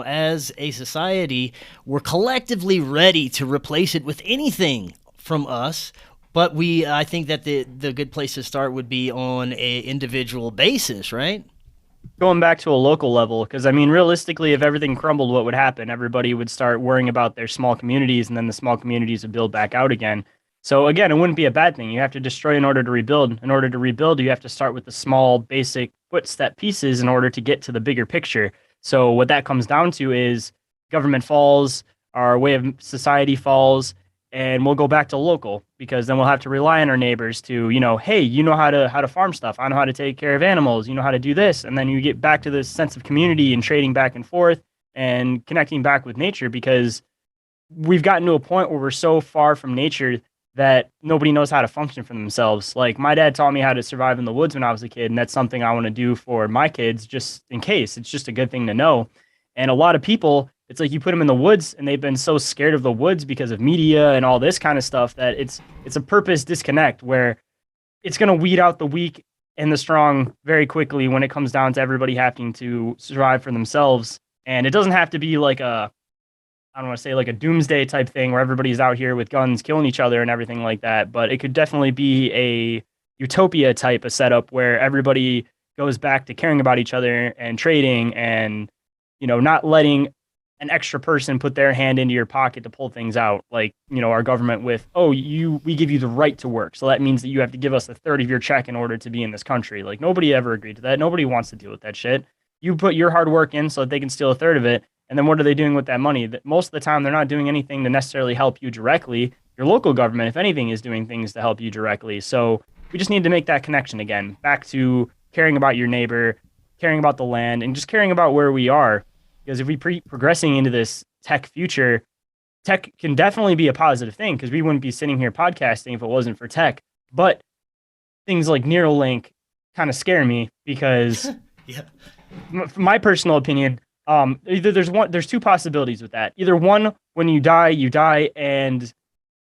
as a society, we're collectively ready to replace it with anything from us. But I think that the good place to start would be on a individual basis, right? Going back to a local level, because I mean, realistically, if everything crumbled, what would happen? Everybody would start worrying about their small communities, and then the small communities would build back out again. So again, it wouldn't be a bad thing. You have to destroy in order to rebuild. In order to rebuild, you have to start with the small, basic footstep pieces in order to get to the bigger picture. So what that comes down to is government falls, our way of society falls, and we'll go back to local, because then we'll have to rely on our neighbors to, hey, you know how to farm stuff. I know how to take care of animals. You know how to do this. And then you get back to this sense of community and trading back and forth and connecting back with nature, because we've gotten to a point where we're so far from nature that nobody knows how to function for themselves. Like, my dad taught me how to survive in the woods when I was a kid, and that's something I want to do for my kids, just in case. It's just a good thing to know. And a lot of people, it's like you put them in the woods and they've been so scared of the woods because of media and all this kind of stuff that it's a purpose disconnect where it's going to weed out the weak and the strong very quickly when it comes down to everybody having to survive for themselves. And it doesn't have to be like I don't want to say like a doomsday type thing where everybody's out here with guns killing each other and everything like that, but it could definitely be a utopia type of setup where everybody goes back to caring about each other and trading and, not letting an extra person put their hand into your pocket to pull things out, like, our government with, we give you the right to work. So that means that you have to give us a third of your check in order to be in this country. Like, nobody ever agreed to that. Nobody wants to deal with that shit. You put your hard work in so that they can steal a third of it. And then what are they doing with that money? Most of the time, they're not doing anything to necessarily help you directly. Your local government, if anything, is doing things to help you directly. So we just need to make that connection again, back to caring about your neighbor, caring about the land, and just caring about where we are. Because if we progressing into this tech future, tech can definitely be a positive thing, because we wouldn't be sitting here podcasting if it wasn't for tech. But things like Neuralink kind of scare me because, yeah, from my personal opinion, either there's two possibilities with that. Either one, when you die, and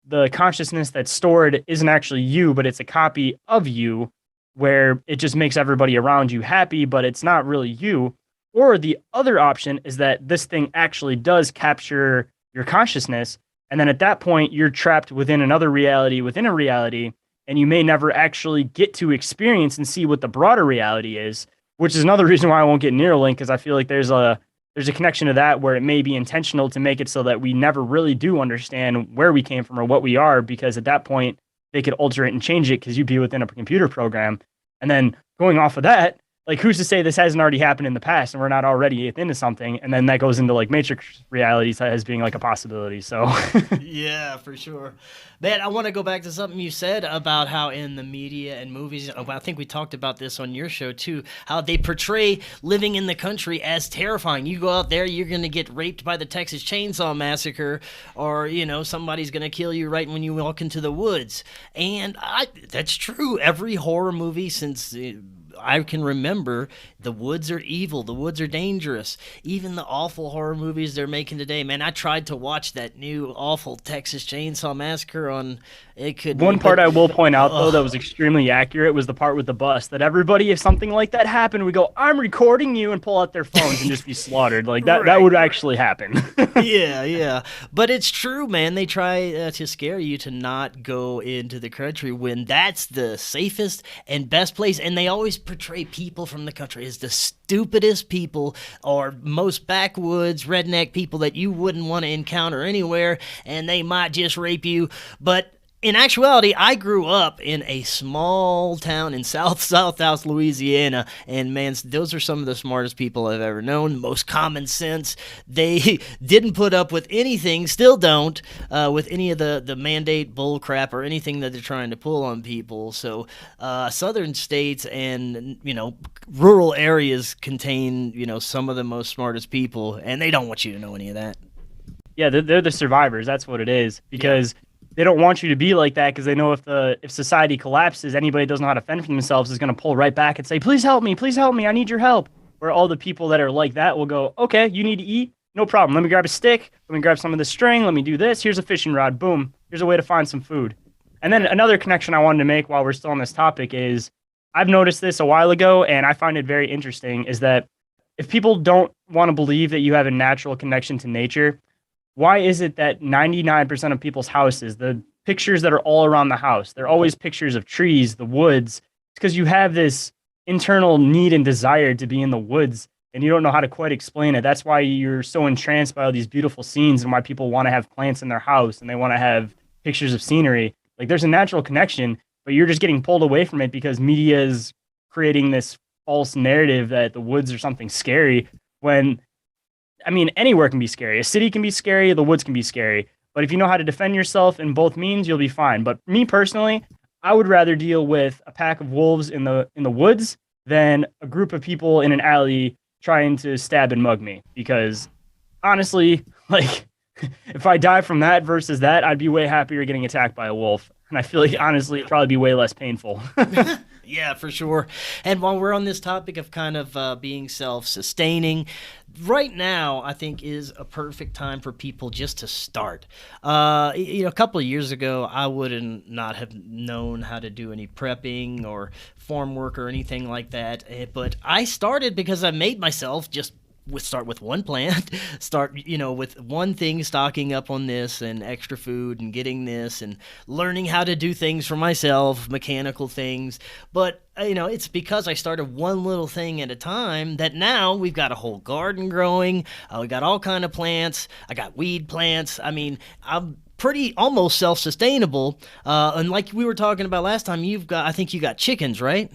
the consciousness that's stored isn't actually you, but it's a copy of you, where it just makes everybody around you happy, but it's not really you. Or the other option is that this thing actually does capture your consciousness, and then at that point, you're trapped within another reality, within a reality, and you may never actually get to experience and see what the broader reality is, which is another reason why I won't get Neuralink, because I feel like there's a connection to that where it may be intentional to make it so that we never really do understand where we came from or what we are, because at that point, they could alter it and change it because you'd be within a computer program. And then going off of that, like, who's to say this hasn't already happened in the past and we're not already into something? And then that goes into like Matrix realities as being like a possibility. So yeah, for sure. Man, I want to go back to something you said about how in the media and movies, I think we talked about this on your show too, how they portray living in the country as terrifying. You go out there, you're going to get raped by the Texas Chainsaw Massacre, or, somebody's going to kill you right when you walk into the woods. And that's true. Every horror movie since I can remember, the woods are evil, the woods are dangerous. Even the awful horror movies they're making today, man, I tried to watch that new awful Texas Chainsaw Massacre on One part I will point out, though, that was extremely accurate was the part with the bus, that everybody, if something like that happened, we go, I'm recording you, and pull out their phones and just be slaughtered. Like, that would actually happen. Yeah. But it's true, man. They try to scare you to not go into the country when that's the safest and best place. And they always portray people from the country as the stupidest people or most backwoods redneck people that you wouldn't want to encounter anywhere, and they might just rape you. But In actuality, I grew up in a small town in South Louisiana, and man, those are some of the smartest people I've ever known. Most common sense. They didn't put up with anything, still don't, with any of the mandate bull crap or anything that they're trying to pull on people. So, southern states and rural areas contain some of the most smartest people, and they don't want you to know any of that. Yeah, they're the survivors. That's what it is. Because they don't want you to be like that, because they know if society collapses, anybody that doesn't know how to fend for themselves is going to pull right back and say, please help me, I need your help. Where all the people that are like that will go, okay, you need to eat? No problem. Let me grab a stick. Let me grab some of the string. Let me do this. Here's a fishing rod. Boom. Here's a way to find some food. And then another connection I wanted to make while we're still on this topic is I've noticed this a while ago, and I find it very interesting, is that if people don't want to believe that you have a natural connection to nature, why is it that 99% of people's houses, the pictures that are all around the house, they're always pictures of trees, the woods? It's because you have this internal need and desire to be in the woods, and you don't know how to quite explain it. That's why you're so entranced by all these beautiful scenes, and why people want to have plants in their house and they want to have pictures of scenery. Like, there's a natural connection, but you're just getting pulled away from it because media is creating this false narrative that the woods are something scary, when anywhere can be scary. A city can be scary, the woods can be scary. But if you know how to defend yourself in both means, you'll be fine. But me personally, I would rather deal with a pack of wolves in the woods than a group of people in an alley trying to stab and mug me. Because honestly, like, if I die from that versus that, I'd be way happier getting attacked by a wolf. And I feel like, honestly, it'd probably be way less painful. Yeah, for sure. And while we're on this topic of kind of being self-sustaining, right now I think is a perfect time for people just to start. A couple of years ago, I would not have known how to do any prepping or farm work or anything like that. But I started because I made myself just start with one plant, start, with one thing, stocking up on this and extra food and getting this and learning how to do things for myself, mechanical things. But, it's because I started one little thing at a time that now we've got a whole garden growing. We got all kind of plants. I got weed plants. I'm pretty almost self-sustainable. And like we were talking about last time, I think you got chickens, right?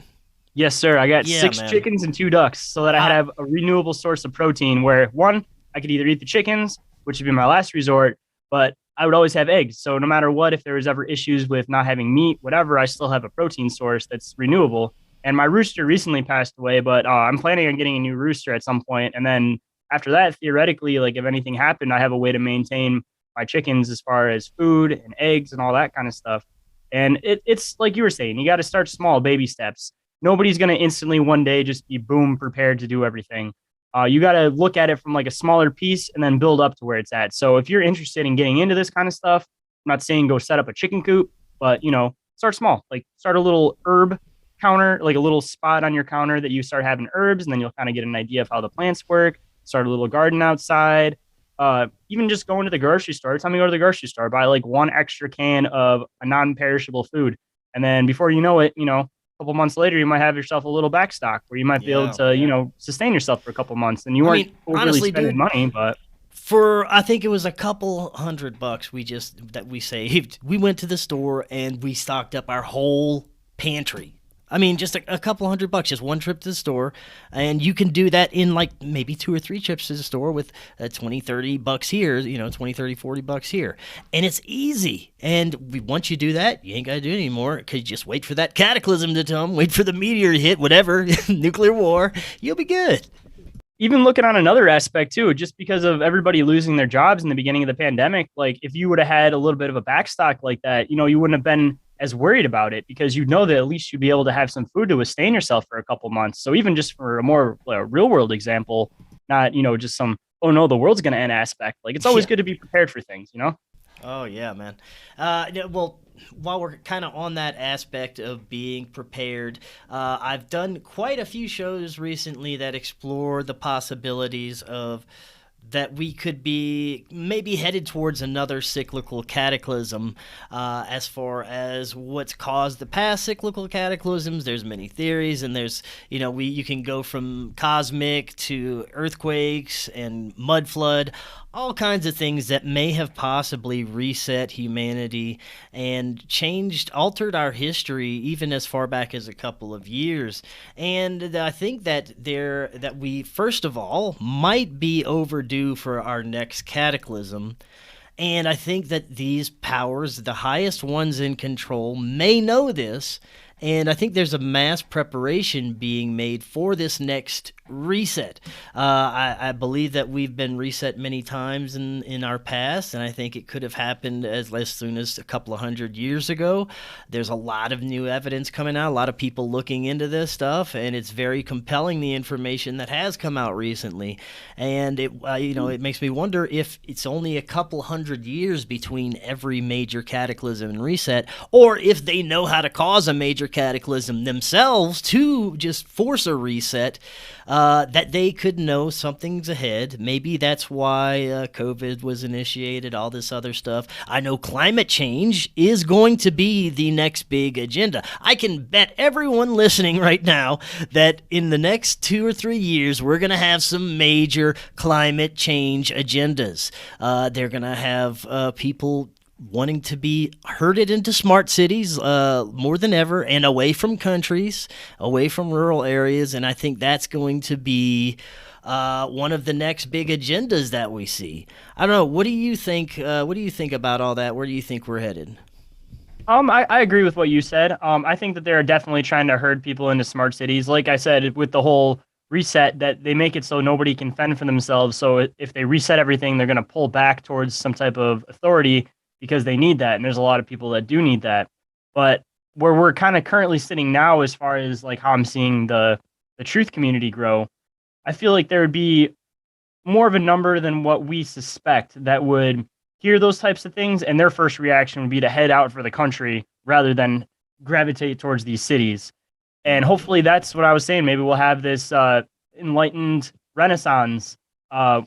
Yes, sir. I got 6 chickens and 2 ducks, so that I have a renewable source of protein where, one, I could either eat the chickens, which would be my last resort, but I would always have eggs. So no matter what, if there was ever issues with not having meat, whatever, I still have a protein source that's renewable. And my rooster recently passed away, but I'm planning on getting a new rooster at some point. And then after that, theoretically, like, if anything happened, I have a way to maintain my chickens as far as food and eggs and all that kind of stuff. And it's like you were saying, you got to start small, baby steps. Nobody's going to instantly one day just be boom prepared to do everything. You got to look at it from like a smaller piece and then build up to where it's at. So if you're interested in getting into this kind of stuff, I'm not saying go set up a chicken coop, but start small. Like, start a little herb counter, like a little spot on your counter that you start having herbs, and then you'll kind of get an idea of how the plants work. Start a little garden outside. Even just going to the grocery store. Every time you go to the grocery store, buy like 1 extra can of a non-perishable food. And then before you know it, couple months later, you might have yourself a little backstock where you might be able to, sustain yourself for a couple months. And you weren't honestly, spending money, but for, I think it was a couple $100 that we saved, we went to the store and we stocked up our whole pantry. Just a couple $100, just one trip to the store. And you can do that in like maybe 2 or 3 trips to the store with $20-$30 here, $20-$30-$40 here. And it's easy. And once you do that, you ain't got to do it anymore, because you just wait for that cataclysm to come, wait for the meteor to hit, whatever, nuclear war, you'll be good. Even looking on another aspect too, just because of everybody losing their jobs in the beginning of the pandemic, like, if you would have had a little bit of a backstock like that, you wouldn't have been as worried about it, because that at least you'd be able to have some food to sustain yourself for a couple months. So even just for a more real world example, not just some, oh no, the world's going to end aspect. Like, it's always good to be prepared for things, Oh yeah, man. Well, while we're kind of on that aspect of being prepared, I've done quite a few shows recently that explore the possibilities of that we could be maybe headed towards another cyclical cataclysm. As far as what's caused the past cyclical cataclysms, there's many theories, and there's, you can go from cosmic to earthquakes and mud flood, all kinds of things that may have possibly reset humanity and altered our history even as far back as a couple of years. And I think that we, first of all, might be overdue for our next cataclysm. And I think that these powers, the highest ones in control, may know this. And I think there's a mass preparation being made for this next reset. I believe that we've been reset many times in our past, and I think it could have happened as soon as a couple of 100 years ago. There's a lot of new evidence coming out, a lot of people looking into this stuff, and it's very compelling, the information that has come out recently. And it makes me wonder if it's only a couple 100 years between every major cataclysm and reset, or if they know how to cause a major cataclysm themselves to just force a reset, that they could know something's ahead. Maybe that's why COVID was initiated, all this other stuff. I know climate change is going to be the next big agenda. I can bet everyone listening right now that in the next 2 or 3 years, we're going to have some major climate change agendas. They're going to have people wanting to be herded into smart cities more than ever, and away from countries, away from rural areas. And I think that's going to be one of the next big agendas that we see. I don't know. What do you think? What do you think about all that? Where do you think we're headed? I agree with what you said. I think that they're definitely trying to herd people into smart cities. Like I said, with the whole reset, that they make it so nobody can fend for themselves. So if they reset everything, they're going to pull back towards some type of authority, because they need that, and there's a lot of people that do need that. But where we're kind of currently sitting now, as far as like how I'm seeing the truth community grow, I feel like there would be more of a number than what we suspect that would hear those types of things, and their first reaction would be to head out for the country rather than gravitate towards these cities. And hopefully that's what I was saying. Maybe we'll have this enlightened renaissance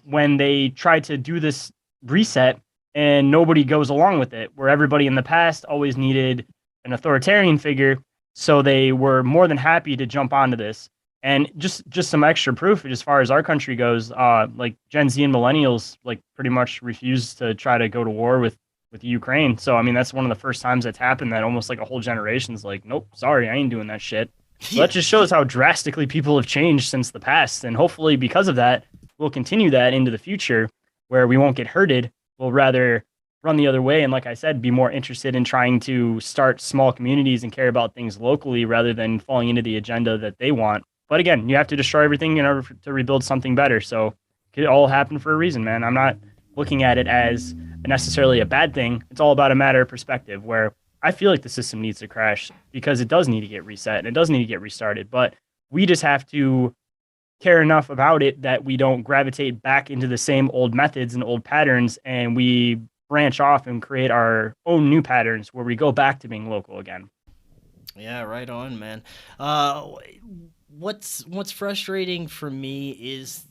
when they try to do this reset and nobody goes along with it, where everybody in the past always needed an authoritarian figure, so they were more than happy to jump onto this. And just some extra proof, as far as our country goes, like Gen Z and millennials, like pretty much refused to try to go to war with Ukraine. So, I mean, that's one of the first times that's happened, that almost like a whole generation's like, nope, sorry, I ain't doing that shit. So that just shows how drastically people have changed since the past. And hopefully because of that, we'll continue that into the future, where we won't get herded. We'll rather run the other way, and like I said, be more interested in trying to start small communities and care about things locally rather than falling into the agenda that they want. But again, you have to destroy everything in order to rebuild something better. So it could all happen for a reason, man. I'm not looking at it as necessarily a bad thing. It's all about a matter of perspective, where I feel like the system needs to crash because it does need to get reset and it does need to get restarted. But we just have to care enough about it that we don't gravitate back into the same old methods and old patterns, and we branch off and create our own new patterns where we go back to being local again. Yeah, right on, man. What's frustrating for me is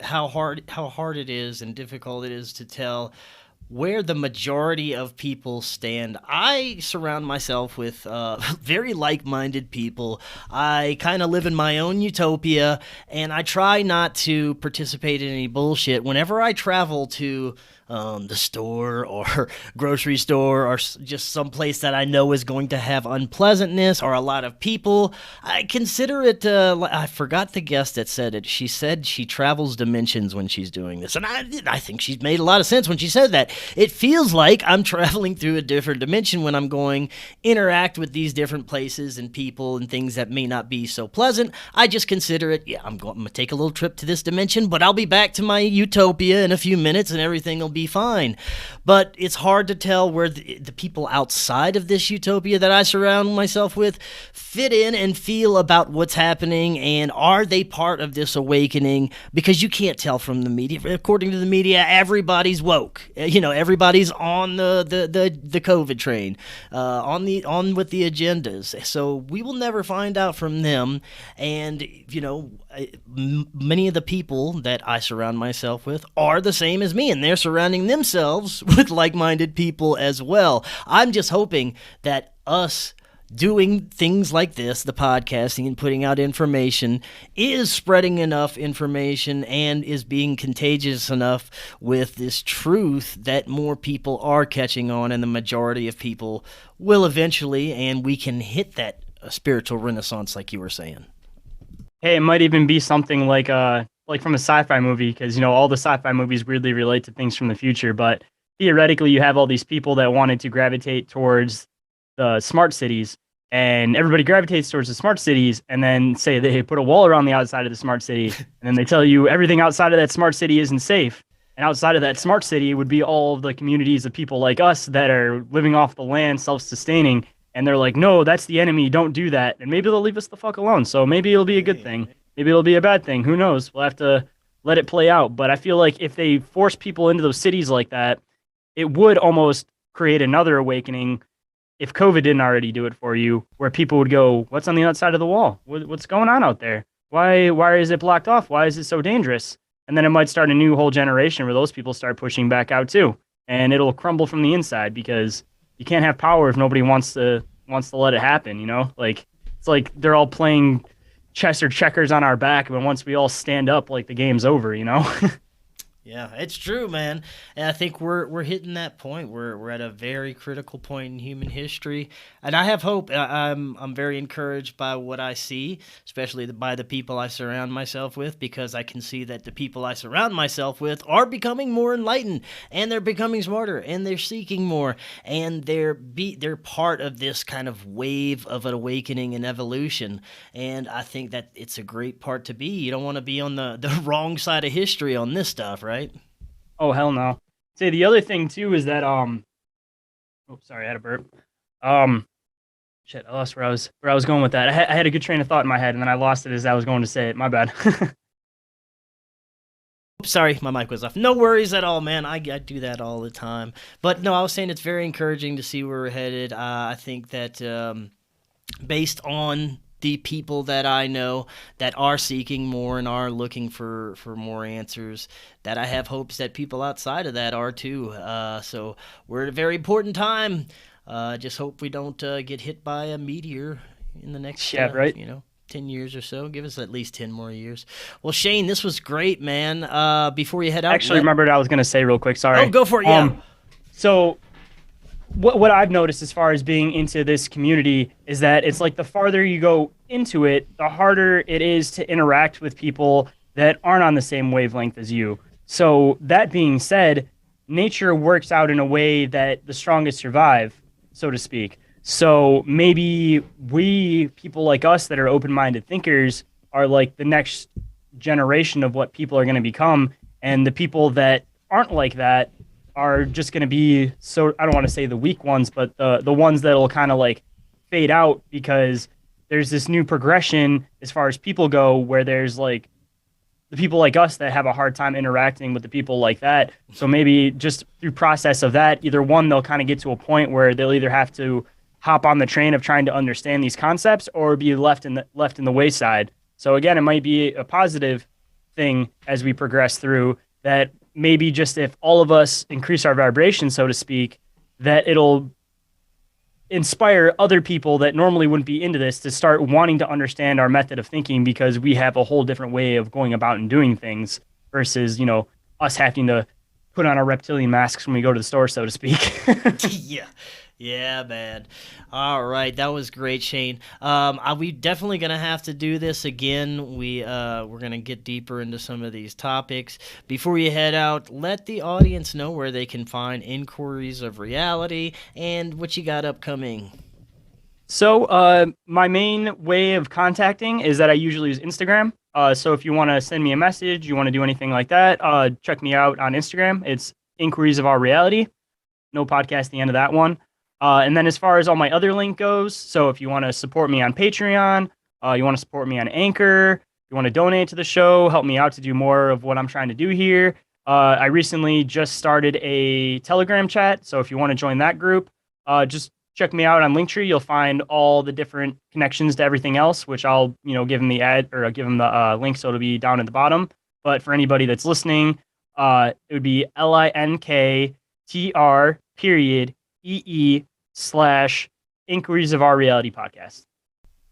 how hard it is and difficult it is to tell where the majority of people stand. I surround myself with very like-minded people. I kind of live in my own utopia, and I try not to participate in any bullshit. Whenever I travel to the store or grocery store or just some place that I know is going to have unpleasantness or a lot of people, I consider it, I forgot the guest that said it. She said she travels dimensions when she's doing this. And I think she's made a lot of sense when she said that. It feels like I'm traveling through a different dimension when I'm going interact with these different places and people and things that may not be so pleasant. I just consider it, I'm going to take a little trip to this dimension, but I'll be back to my utopia in a few minutes and everything will be fine. But it's hard to tell where the people outside of this utopia that I surround myself with fit in and feel about what's happening, and are they part of this awakening? Because you can't tell from the media. According to the media, everybody's woke. Everybody's on the COVID train, on with the agendas. So we will never find out from them. And many of the people that I surround myself with are the same as me, and they're surrounding themselves with like-minded people as well. I'm just hoping that us doing things like this, the podcasting and putting out information, is spreading enough information and is being contagious enough with this truth that more people are catching on, and the majority of people will eventually, and we can hit that spiritual renaissance like you were saying. Hey, it might even be something like from a sci-fi movie, because all the sci-fi movies weirdly relate to things from the future, but theoretically you have all these people that wanted to gravitate towards the smart cities, and everybody gravitates towards the smart cities, and then say they put a wall around the outside of the smart city, and then they tell you everything outside of that smart city isn't safe. And outside of that smart city would be all of the communities of people like us that are living off the land, self-sustaining, and they're like, no, that's the enemy, don't do that. And maybe they'll leave us the fuck alone. So maybe it'll be a good thing. Maybe it'll be a bad thing. Who knows? We'll have to let it play out. But I feel like if they force people into those cities like that, it would almost create another awakening, if COVID didn't already do it for you, where people would go, what's on the outside of the wall? What's going on out there? Why is it blocked off? Why is it so dangerous? And then it might start a new whole generation where those people start pushing back out too. And it'll crumble from the inside, because you can't have power if nobody wants to let it happen, Like, it's like they're all playing chess or checkers on our back, but once we all stand up, like, the game's over, Yeah, it's true, man. And I think we're hitting that point. We're at a very critical point in human history, and I have hope. I'm very encouraged by what I see, especially by the people I surround myself with, because I can see that the people I surround myself with are becoming more enlightened, and they're becoming smarter, and they're seeking more, and they're part of this kind of wave of an awakening and evolution. And I think that it's a great part to be. You don't want to be on the wrong side of history on this stuff, right? Oh, hell no. Say the other thing too is that sorry, I had a burp. Shit, I lost where I was going with that. I had a good train of thought in my head, and then I lost it as I was going to say it. My bad. Sorry, my mic was off. No worries at all, man. I do that all the time. But no, I was saying it's very encouraging to see where we're headed. I think that based on the people that I know that are seeking more and are looking for more answers, that I have hopes that people outside of that are too. So we're at a very important time. Just hope we don't get hit by a meteor in the next, 10 years or so. Give us at least 10 more years. Well, Shayn, this was great, man. Before you head out... Actually, remembered I was going to say real quick. Sorry. Oh, go for it, yeah. So... What I've noticed as far as being into this community is that it's like the farther you go into it, the harder it is to interact with people that aren't on the same wavelength as you. So that being said, nature works out in a way that the strongest survive, so to speak. So maybe people like us that are open-minded thinkers, are like the next generation of what people are going to become. And the people that aren't like that are just going to be, so I don't want to say the weak ones, but the ones that'll kind of like fade out, because there's this new progression as far as people go, where there's like the people like us that have a hard time interacting with the people like that. So maybe just through process of that, either one, they'll kind of get to a point where they'll either have to hop on the train of trying to understand these concepts, or be left in the wayside. So again, it might be a positive thing as we progress through that. Maybe just if all of us increase our vibration, so to speak, that it'll inspire other people that normally wouldn't be into this to start wanting to understand our method of thinking, because we have a whole different way of going about and doing things versus, us having to put on our reptilian masks when we go to the store, so to speak. Yeah, man. All right, that was great, Shayn. We definitely gonna have to do this again. We're gonna get deeper into some of these topics. Before you head out, let the audience know where they can find Inquiries of Reality and what you got upcoming. So, my main way of contacting is that I usually use Instagram. So if you want to send me a message, you want to do anything like that, check me out on Instagram. It's Inquiries of Our Reality. No podcast at the end of that one. And then as far as all my other link goes, so if you want to support me on Patreon, you want to support me on Anchor, you want to donate to the show, help me out to do more of what I'm trying to do here. I recently just started a Telegram chat, so if you want to join that group, just check me out on Linktree. You'll find all the different connections to everything else, which I'll, give them the ad or give them the link. So it'll be down at the bottom. But for anybody that's listening, it would be linktr.ee/Inquiries of Our Reality Podcast.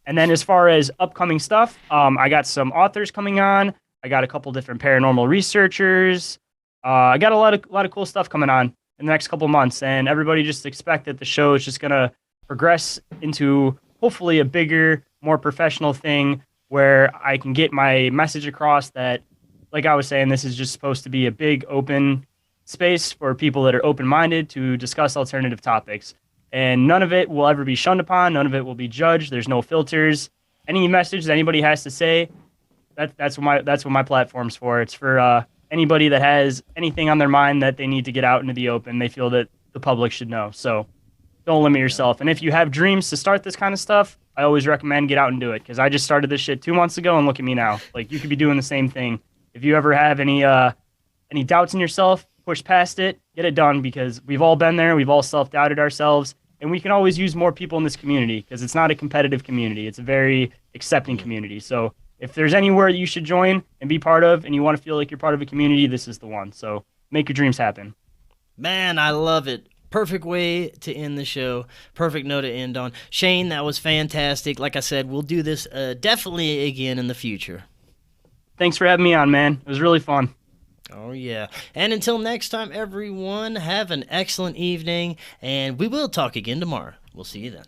And then as far as upcoming stuff, I got some authors coming on. I got a couple different paranormal researchers. I got a lot of cool stuff coming on in the next couple months, and everybody just expect that the show is just gonna progress into hopefully a bigger, more professional thing where I can get my message across that, like I was saying, this is just supposed to be a big open space for people that are open-minded to discuss alternative topics. And none of it will ever be shunned upon. None of it will be judged. There's no filters. Any message that anybody has to say, that's what my platform's for. It's for anybody that has anything on their mind that they need to get out into the open. They feel that the public should know. So don't limit yourself. And if you have dreams to start this kind of stuff, I always recommend get out and do it, because I just started this shit 2 months ago, and look at me now. Like, you could be doing the same thing. If you ever have any doubts in yourself, push past it, get it done, because we've all been there. We've all self-doubted ourselves. And we can always use more people in this community, because it's not a competitive community. It's a very accepting community. So if there's anywhere you should join and be part of, and you want to feel like you're part of a community, this is the one. So make your dreams happen. Man, I love it. Perfect way to end the show. Perfect note to end on. Shayn, that was fantastic. Like I said, we'll do this definitely again in the future. Thanks for having me on, man. It was really fun. Oh, yeah. And until next time, everyone, have an excellent evening, and we will talk again tomorrow. We'll see you then.